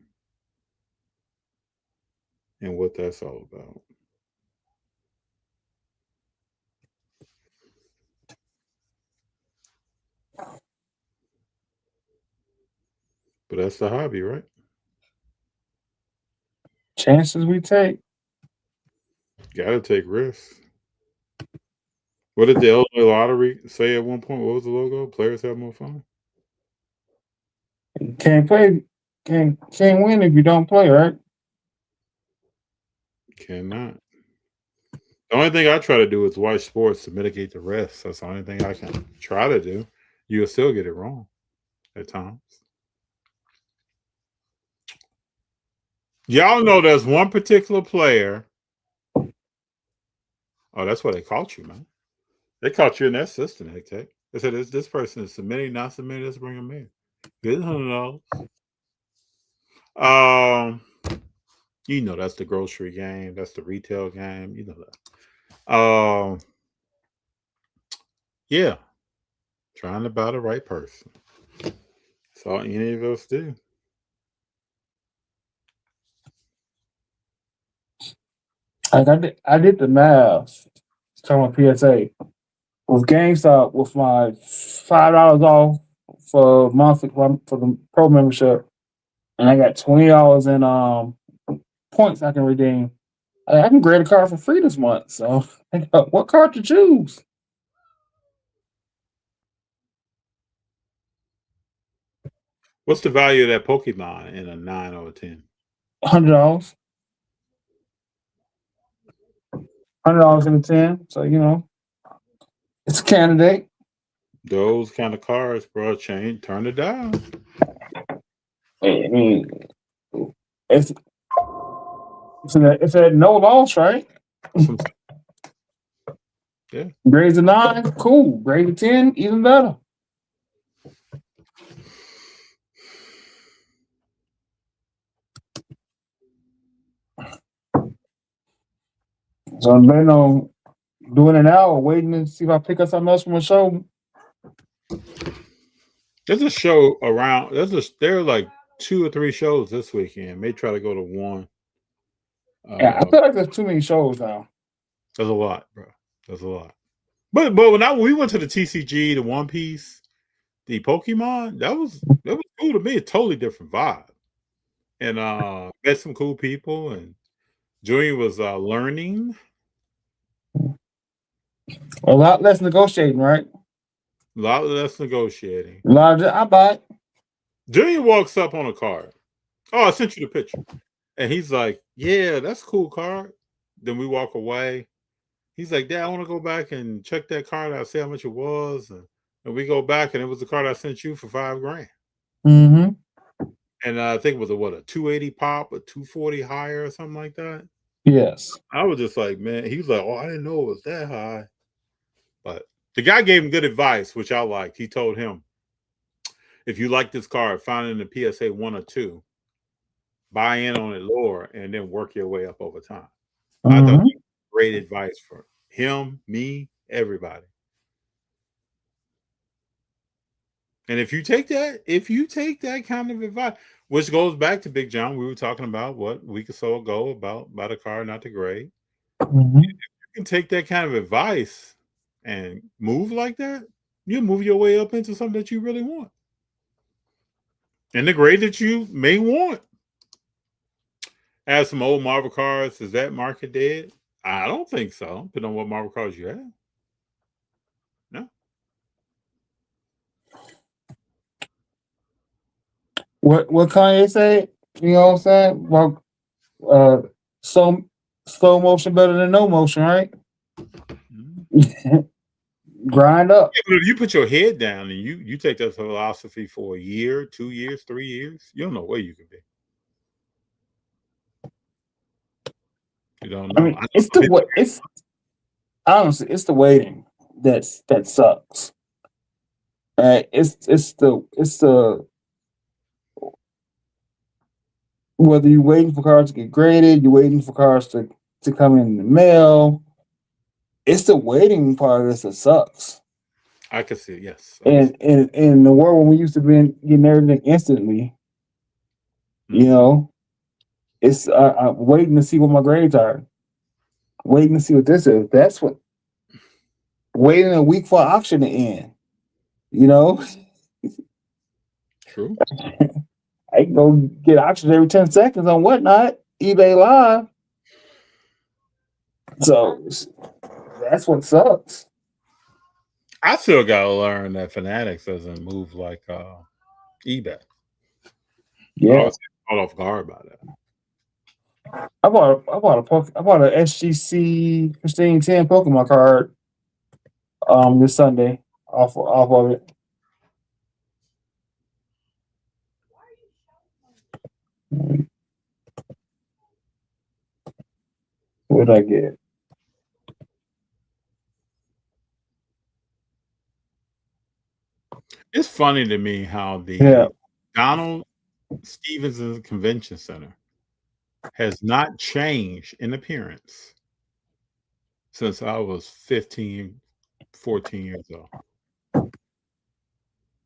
and what that's all about. But that's the hobby, right? Chances we take. Gotta take risks. What did the Illinois Lottery say at one point? What was the logo? Players have more fun. Can't win if you don't play, right? Cannot. The only thing I try to do is watch sports to mitigate the risks. That's the only thing I can try to do. You'll still get it wrong at times. Y'all know there's one particular player. Oh, that's why they caught you, man. They caught you in that system, Tech. They said this person is submitting, not submitting. Let's bring them in. Get $100. You know that's the grocery game. That's the retail game. You know that. Yeah. Trying to buy the right person. That's all any of us do. Like I did the math. Talking about PSA with GameStop with my $5 off for monthly for the pro membership. and I got $20 in points I can redeem. I can grade a card for free this month. So, what card to choose? What's the value of that Pokemon in a 9 or a 10? $100. $100 in a 10. So it's a candidate. Those kind of cards, bro, turn it down. I mean, it's a no loss, right? Yeah. Grades a 9, cool. Grade a 10, even better. So I'm betting on doing it now or waiting to see if I pick up something else from a show. There's a show around. There are like 2 or 3 shows this weekend. May try to go to one. Yeah, I feel like there's too many shows now. There's a lot, bro. There's a lot. But when we went to the TCG, the One Piece, the Pokemon, that was cool to me. A totally different vibe. And met some cool people, and Junior was learning. A lot less negotiating, right? A lot less negotiating. I buy it. Junior walks up on a card. Oh, I sent you the picture. And he's like, yeah, that's a cool card. Then we walk away. He's like, Dad, I want to go back and check that card out, see how much it was. And we go back, and it was the card I sent you for $5,000. Mm-hmm. And I think it was a 280 pop, a 240 higher or something like that. Yes. I was just like, man, he was like, oh, I didn't know it was that high. But the guy gave him good advice, which I liked. He told him, if you like this card, find it in the PSA 1 or 2, buy in on it lower, and then work your way up over time. Mm-hmm. I thought that was great advice for him, me, everybody. And if you take that kind of advice, which goes back to Big Jon, we were talking about a week or so ago about a card not to grade. Mm-hmm. If you can take that kind of advice and move like that, you'll move your way up into something that you really want. And the grade that you may want. As some old Marvel cards, is that market dead? I don't think so, depending on what Marvel cards you have. No. What Kanye say? You know what I'm saying? Well, slow motion better than no motion, right? Mm-hmm. Grind up. Yeah, but if you put your head down and you take that philosophy for a year, 2 years, 3 years, you don't know where you can be. You don't know. I mean, honestly, it's the waiting that sucks. It's the whether you're waiting for cards to get graded, you're waiting for cards to come in the mail. It's the waiting part of this that sucks. I can see it, yes. And in the world when we used to be getting everything instantly, mm-hmm. It's I'm waiting to see what my grades are. Waiting to see what this is. That's what. Waiting a week for auction to end. True. I can go get auctions every 10 seconds on whatnot, eBay Live. So that's what sucks. I still gotta learn that Fanatics doesn't move like eBay. Yeah. I was caught off guard by that. I bought a SGC Pristine 10 Pokemon card this Sunday off of it. What did I get? It's funny to me how the Donald Stevenson Convention Center has not changed in appearance since I was 15, 14 years old.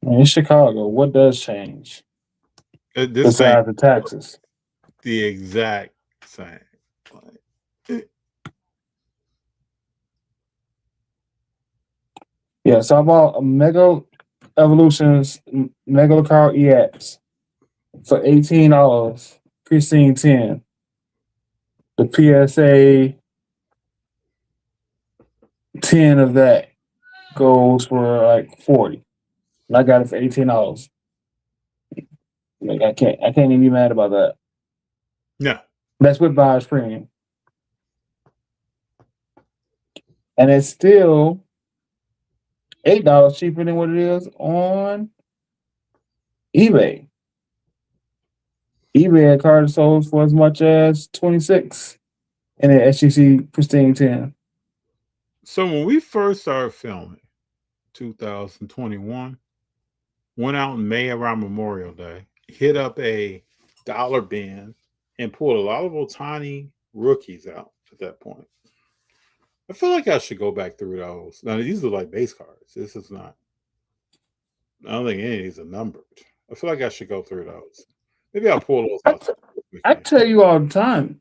In Chicago, what does change? Besides the taxes. The exact same. Yeah, so I bought a Mega Evolutions Mega Lucario EX. for $18. Pristine 10. The PSA 10 of that goes for like 40. And I got it for $18. Like I can't even be mad about that. No. That's with buyer's premium. And it's still $8 cheaper than what it is on eBay. eBay card sold for as much as 26 in an SGC Pristine 10. So when we first started filming, 2021, went out in May around Memorial Day, hit up a dollar bin and pulled a lot of Otani rookies out at that point. I feel like I should go back through those. Now, these are like base cards. This is not, I don't think any of these are numbered. I feel like I should go through those. Maybe I'll pull those out. I tell you all the time,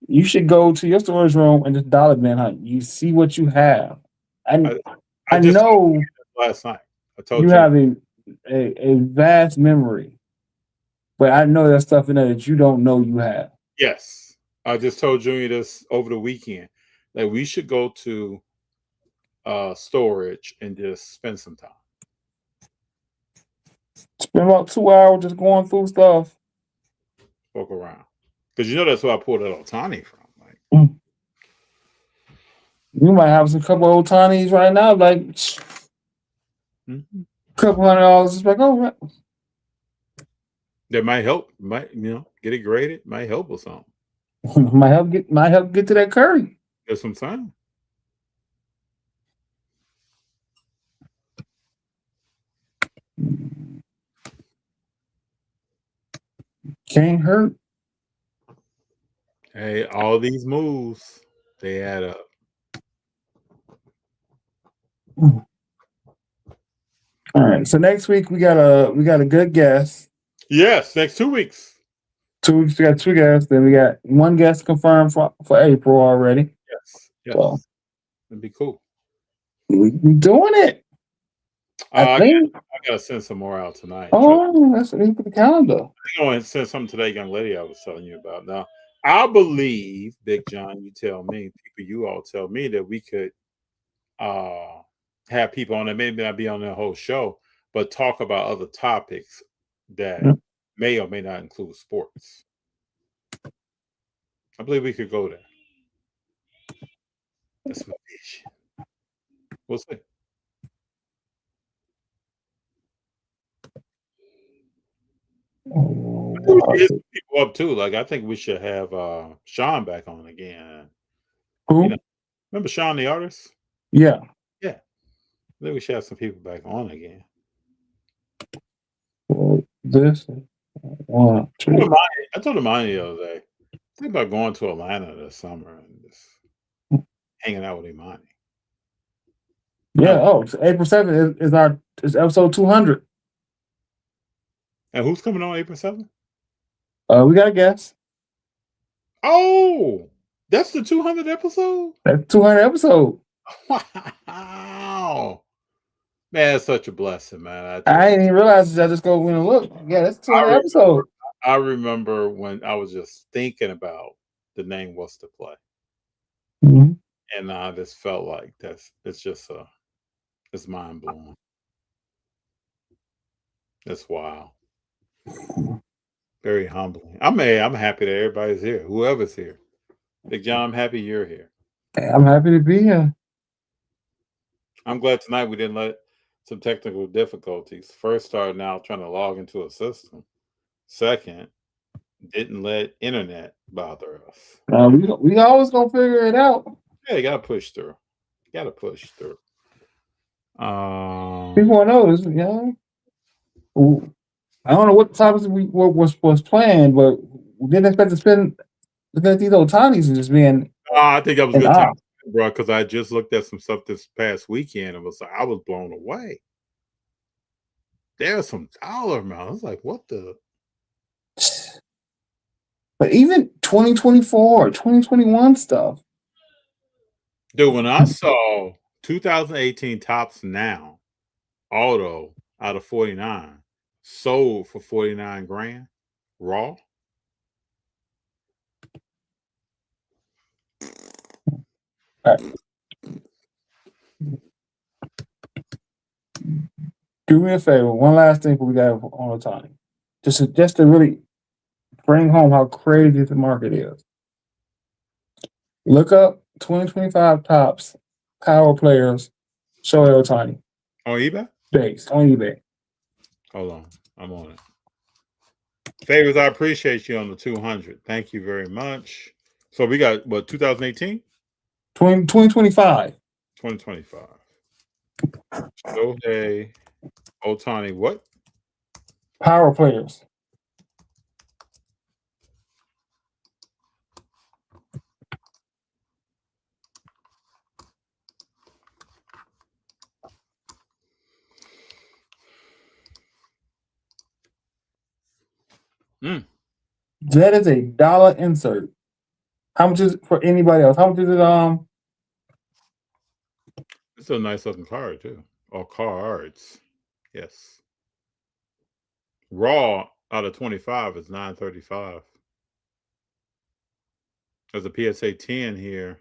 you should go to your storage room and just dollar bin hunt. You see what you have. I just know last night. I told you have a vast memory, but I know there's stuff in there that you don't know you have. Yes. I just told Junior this over the weekend that we should go to storage and just spend some time. Spend about 2 hours just going through stuff. Poke around. Because you know that's where I pulled that Otani from. Like, you might have some couple of Otanis right now, like $200. It's like, oh, right. That might help. Might get it graded. Might help or something. might help get to that Curry. That's what I'm saying. Can't hurt. Hey, all these moves, they add up. All right. So next week we got a good guest. Yes, next 2 weeks. 2 weeks we got 2 guests. Then we got 1 guest confirmed for April already. Yes. So, that'd be cool. We doing it. I think I gotta send some more out tonight. Oh, that's what for the calendar. I'm going to send something to that young lady I was telling you about. Now, I believe, Big Jon, you tell me, people, you all tell me that we could have people on there, maybe not be on the whole show, but talk about other topics that may or may not include sports. I believe we could go there. That's my vision. We'll see. We should hit some people up too. Like I think we should have Sean back on again. Who? Remember Sean the artist? Yeah. Yeah. I think we should have some people back on again. This 1, 2. I told him the other day. Think about going to Atlanta this summer and just hanging out with Imani. Yeah. So April 7th is episode 200. And who's coming on April 7th? We got a guest. Oh, that's the 200th episode? That's 200 episode. Wow. Man, that's such a blessing, man. I didn't even realize I just go in and look. Yeah, that's 200 episode. I remember when I was just thinking about the name What's to Play. Mm-hmm. And I just felt like it's mind blowing. That's wild. Very humbling. I'm happy that everybody's here. Whoever's here. Big Jon, I'm happy you're here. I'm happy to be here. I'm glad tonight we didn't let some technical difficulties. First, starting out trying to log into a system. Second, didn't let internet bother us. We always gonna figure it out. Yeah, you gotta push through. People want to know, I don't know what topics was planned, but we didn't expect to spend looking at these Otanis and just being. I think that was a good time, bro, because I just looked at some stuff this past weekend and I was blown away. There's some dollar amount. I was like, what the? But even 2024, 2021 stuff. Dude, when I saw 2018 Topps Now auto out of 49 sold for $49,000, Raw. All right. Do me a favor. One last thing we got on Otani. Just to really bring home how crazy the market is. Look up 2025 tops power players. Shohei Otani. On eBay? Base on eBay. Hold on. I'm on it. Favors, I appreciate you on the 200. Thank you very much. So we got, what, 2018? 2025. 2025. Shohei Otani, what? Power players. That is $1 insert. How much is it for anybody else? How much is it? It's a nice looking card too. Or cards. Yes. Raw out of 25 is $9.35. There's a PSA 10 here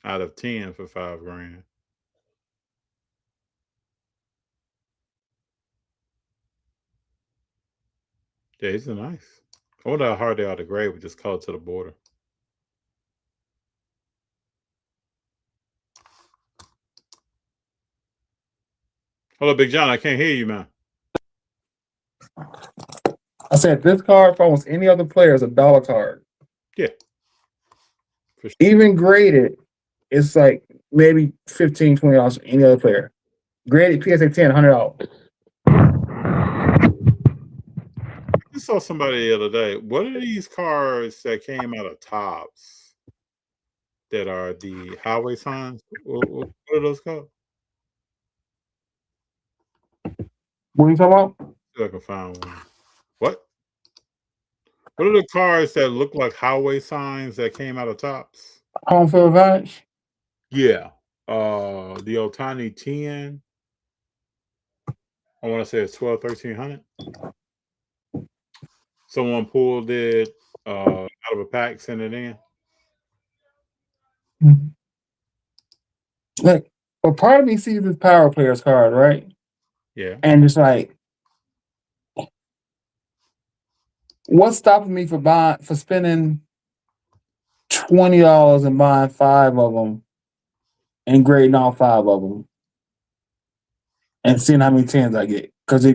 out of 10 for $5,000. Yeah, these are nice. I wonder how hard they are to grade with this color to the border. Hello, Big Jon. I can't hear you, man. I said this card for almost any other player is $1 card. Yeah. For sure. Even graded, it's like maybe $15, $20 for any other player. Graded PSA 10, $100. I saw somebody the other day. What are these cards that came out of Topps that are the highway signs? What are those called? What are you talking about? See if I can find one. What? What are the cards that look like highway signs that came out of Topps? Home field advantage? Yeah. The Otani 10. I want to say it's 1,200, 1,300. Someone pulled it out of a pack, sent it in. Mm-hmm. Like, well, part of me sees this power players card, right? Yeah. And it's like, what's stopping me for spending $20 and buying 5 of them and grading all 5 of them and seeing how many 10s I get? Because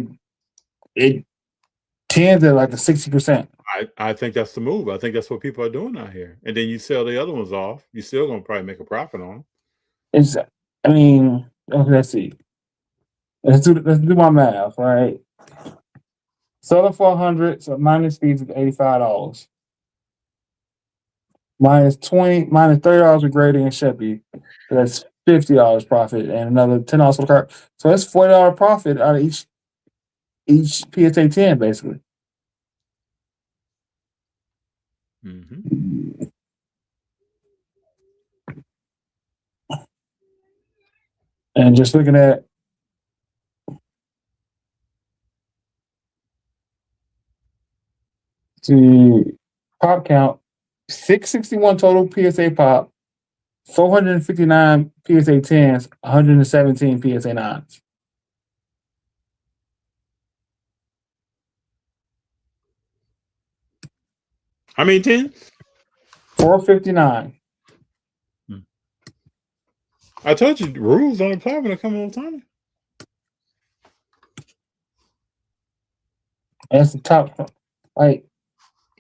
it tends at like a 60%. I think that's the move. I think that's what people are doing out here. And then you sell the other ones off. You're still gonna probably make a profit on them. Let's see. Let's do my math, right? Sell it for 100, so minus fees is $85. Minus $30 with grading and shipping. So that's $50 profit and another $10 for the card. So that's $40 profit out of each PSA 10, basically. Mm-hmm. And just looking at the pop count, 661 total PSA pop, 459 PSA 10s, 117 PSA 9s. How many 10s? 459. I told you, rules don't apply when it comes on Otani. That's the top. Like,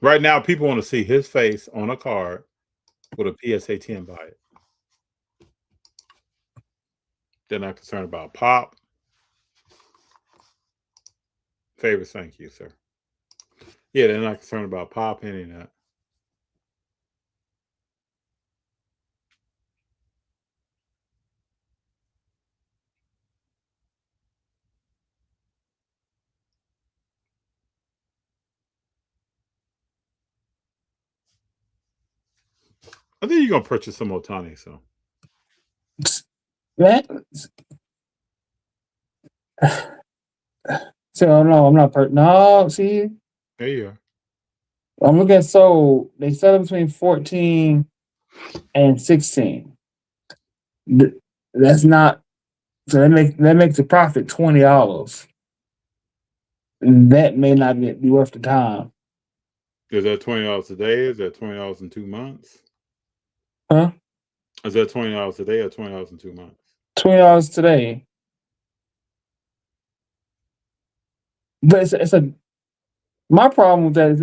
right now, people want to see his face on a card with a PSA 10 by it. They're not concerned about pop. Favors, thank you, sir. Yeah, they're not concerned about pop, any of that. I think you're gonna purchase some Otani, so. That. So no, I'm not. No, see. There you are. I'm looking at sold. They sell it between 14 and 16. That's not so that makes the profit $20. That may not be worth the time. Is that $20 a day? Is that $20 in 2 months? Huh? Is that $20 a day or $20 in 2 months? $20 today. But it's a my problem with that is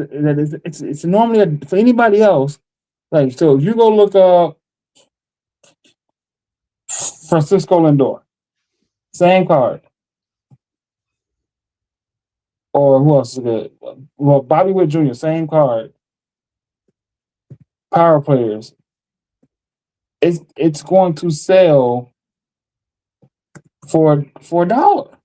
that it's normally for anybody else. Like, so if you go look up Francisco Lindor, same card. Or who else is good? Well, Bobby Witt Jr., same card. Power players. It's going to sell for $1.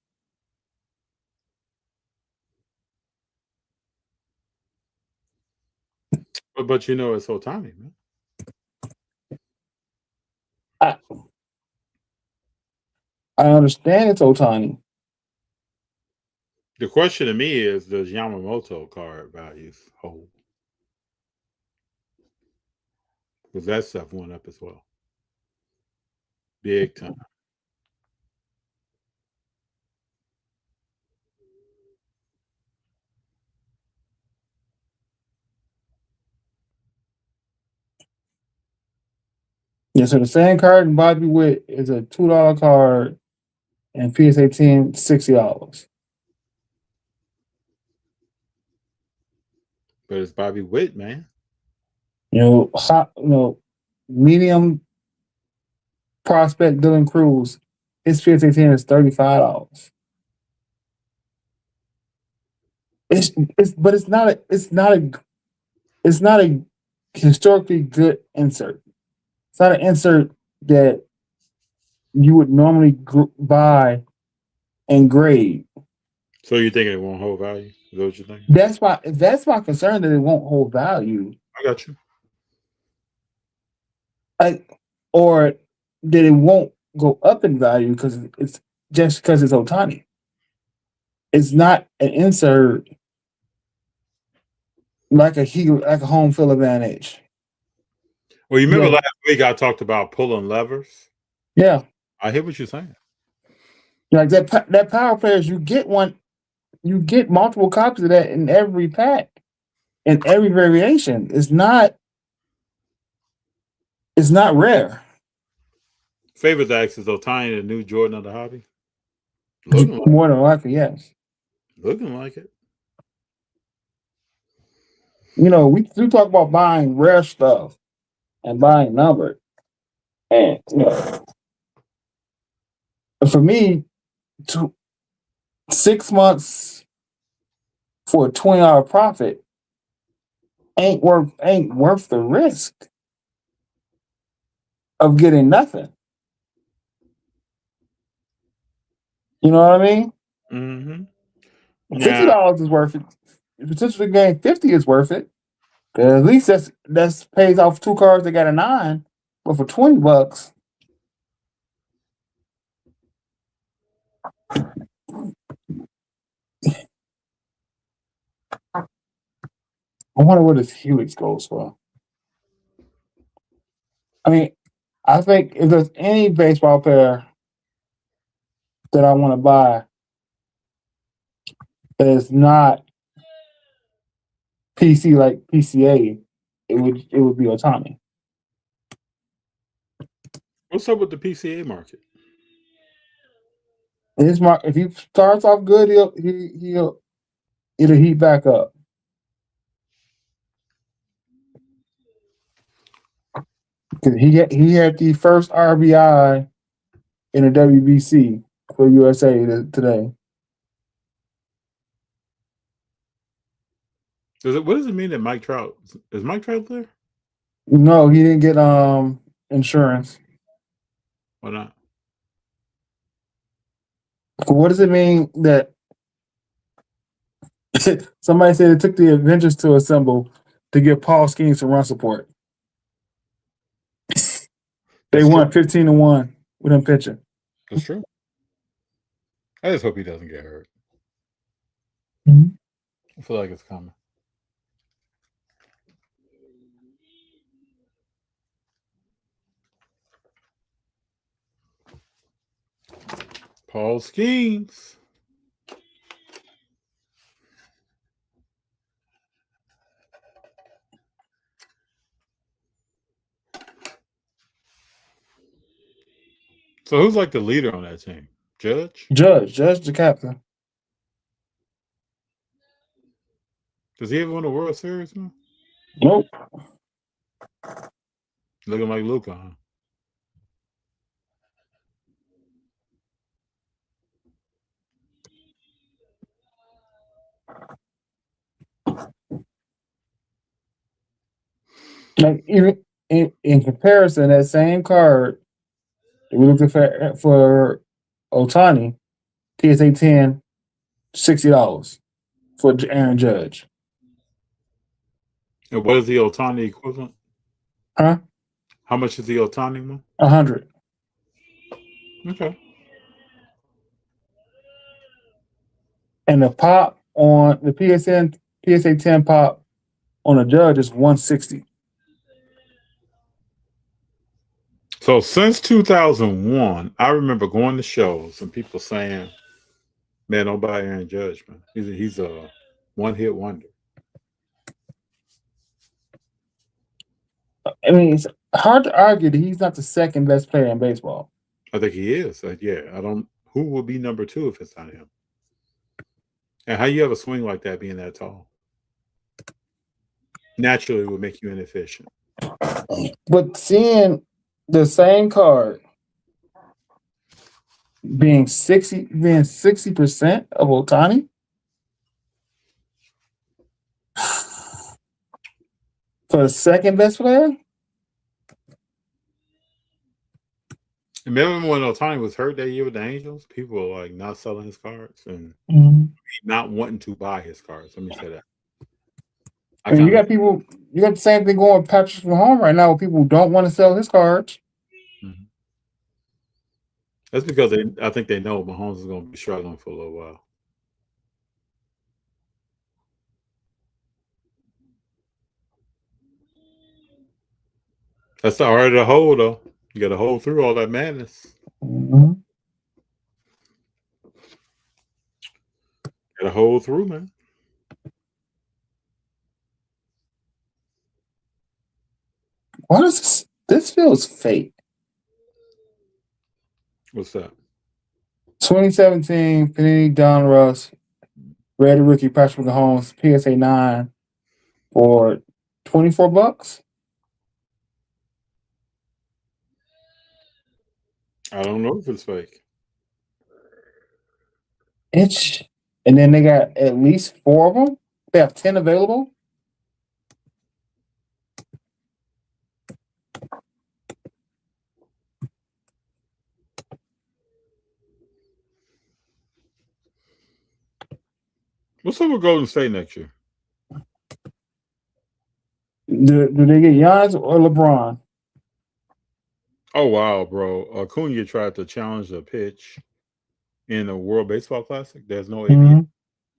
But you know it's Ohtani, man. I understand it's Ohtani. The question to me is, does Yamamoto card values hold? Because that stuff went up as well. Big time. Yeah, so the same card in Bobby Witt is a $2 card and PSA 10 $60. But it's Bobby Witt, man. Medium prospect Dylan Cruz, his PSA 10 is $35. But it's not a historically good insert. It's not an insert that you would normally buy and grade. So you think it won't hold value? Is that what you think? That's my concern, that it won't hold value. I got you. Or that it won't go up in value because it's just because it's Ohtani. It's not an insert like a home field advantage. Well, you remember last week I talked about pulling levers? Yeah. I hear what you're saying. Like that power players, you get multiple copies of that in every pack, in every variation. It's not rare. Favorite Dax is Ohtani, the new Jordan of the hobby. More than likely, yes. Looking like it. We do talk about buying rare stuff and buying numbered. And for me, 6 months for a $20 profit ain't worth the risk of getting nothing. You know what I mean? Mm-hmm. $50 is worth it. Potentially gain 50 is worth it. At least that's pays off 2 cards that got a 9. But for $20, I wonder what this Helix goes for. I mean, I think if there's any baseball player that I want to buy that is not PC like PCA, it would be Ohtani. What's up with the PCA market? If he starts off good, it'll heat back up. Because he had the first RBI in the WBC for USA today. What does it mean that Mike Trout is Mike Trout there? No, he didn't get insurance. Why not? What does it mean that somebody said it took the Avengers to assemble to give Paul Skeens some run support? They won 15-1 with him pitching. That's true. I just hope he doesn't get hurt. Mm-hmm. I feel like it's coming. Paul Skeens. So who's like the leader on that team? Judge? Judge the captain. Does he ever win a World Series, man? Nope. Looking like Luka, huh? Like even in comparison, that same card we looked for Otani, PSA 10, $60 for Aaron Judge. And what is the Otani equivalent? Huh? How much is the Otani one? 100. Okay. And the pop on the PSA 10 pop on a Judge is 160. So since 2001, I remember going to shows and people saying, "Man, don't buy Aaron Judge, man. He's a one-hit wonder." I mean, it's hard to argue that he's not the second best player in baseball. I think he is. Yeah, I don't. Who will be number 2 if it's not him? And how you have a swing like that being that tall? Naturally, would make you inefficient. But seeing the same card being 60% of Otani for the second best player. Remember when Otani was hurt that year with the Angels? People were like not selling his cards and not wanting to buy his cards. Let me say that. I mean, you got the same thing going with Patrick Mahomes right now, where people don't want to sell his cards. Mm-hmm. That's because I think they know Mahomes is going to be struggling for a little while. That's the art of the hold, though. You got to hold through all that madness. Mm-hmm. Got to hold through, man. What is this? This feels fake. What's that? 2017 Panini Donruss Red Rookie Patrick Mahomes PSA 9 for $24. I don't know if it's fake. And then they got at least 4 of them. They have 10 available. What's up with Golden State next year? Do they get Giannis or LeBron? Oh, wow, bro. Acuna tried to challenge the pitch in the World Baseball Classic. There's no ABS. Mm-hmm.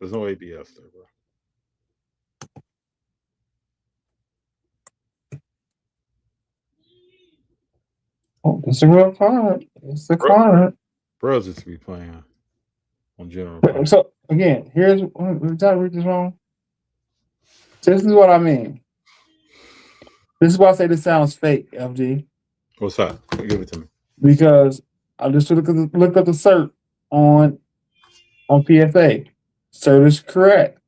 There's no ABS there, bro. Oh, it's a real card. It's a card. Bros used to be playing on general. So again, did I read this wrong? So this is what I mean. This is why I say this sounds fake, FG. What's that? Give it to me. Because I just looked up the cert on PSA. Cert is correct.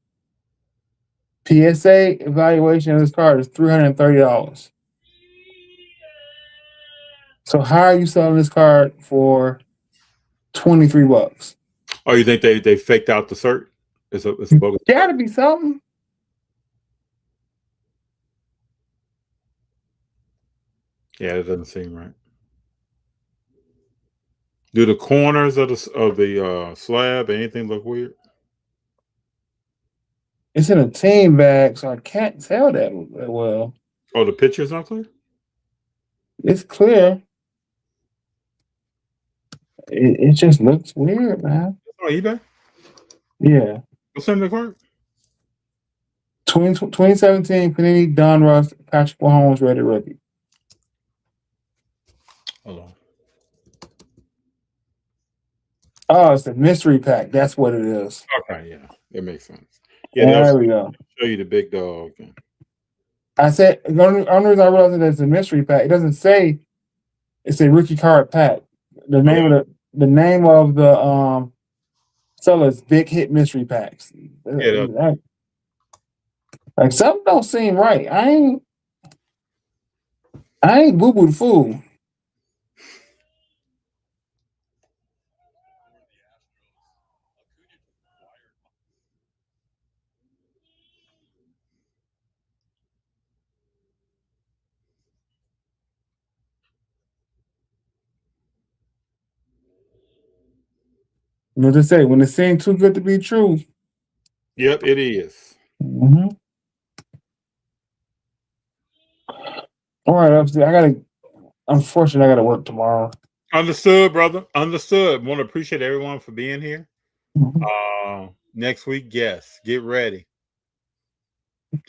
PSA evaluation of this card is $330. So how are you selling this card for $23? Oh, you think they faked out the cert? It's a bogus. Gotta be something. Yeah, it doesn't seem right. Do the corners of the slab anything look weird? It's in a team bag, so I can't tell that well. Oh, the picture's not clear? It's clear. It just looks weird, man. It's on eBay? Yeah. What's in the card? 2017 Panini Donruss Patrick Mahomes Red Rookie. Hold on. Oh, it's a mystery pack. That's what it is. Okay, yeah, it makes sense. Yeah, they'll There we go. show you the big dog. I said the only reason I realized that it's a mystery pack. It doesn't say it's a rookie card pack. The name of the name of the seller is Big Hit Mystery Packs. Yeah, like something don't seem right. I ain't boo boo the fool. You know what they say? When it seems too good to be true. Yep, it is. Mm-hmm. All right, unfortunately, I gotta work tomorrow. Understood, brother. Understood. Want to appreciate everyone for being here. Mm-hmm. Next week, yes, get ready.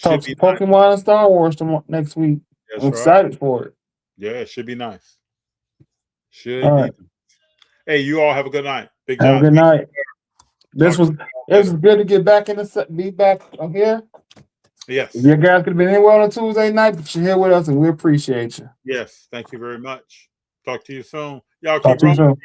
Talk some Pokemon and Star Wars next week. That's I'm excited for it. Yeah, it should be nice. Should all be. Right. Hey, you all have a good night. Big John. Have a good night. This was good to get back be back on here. Yes. You guys could have been anywhere on a Tuesday night, but you're here with us, and we appreciate you. Yes, thank you very much. Talk to you soon. Y'all keep rolling.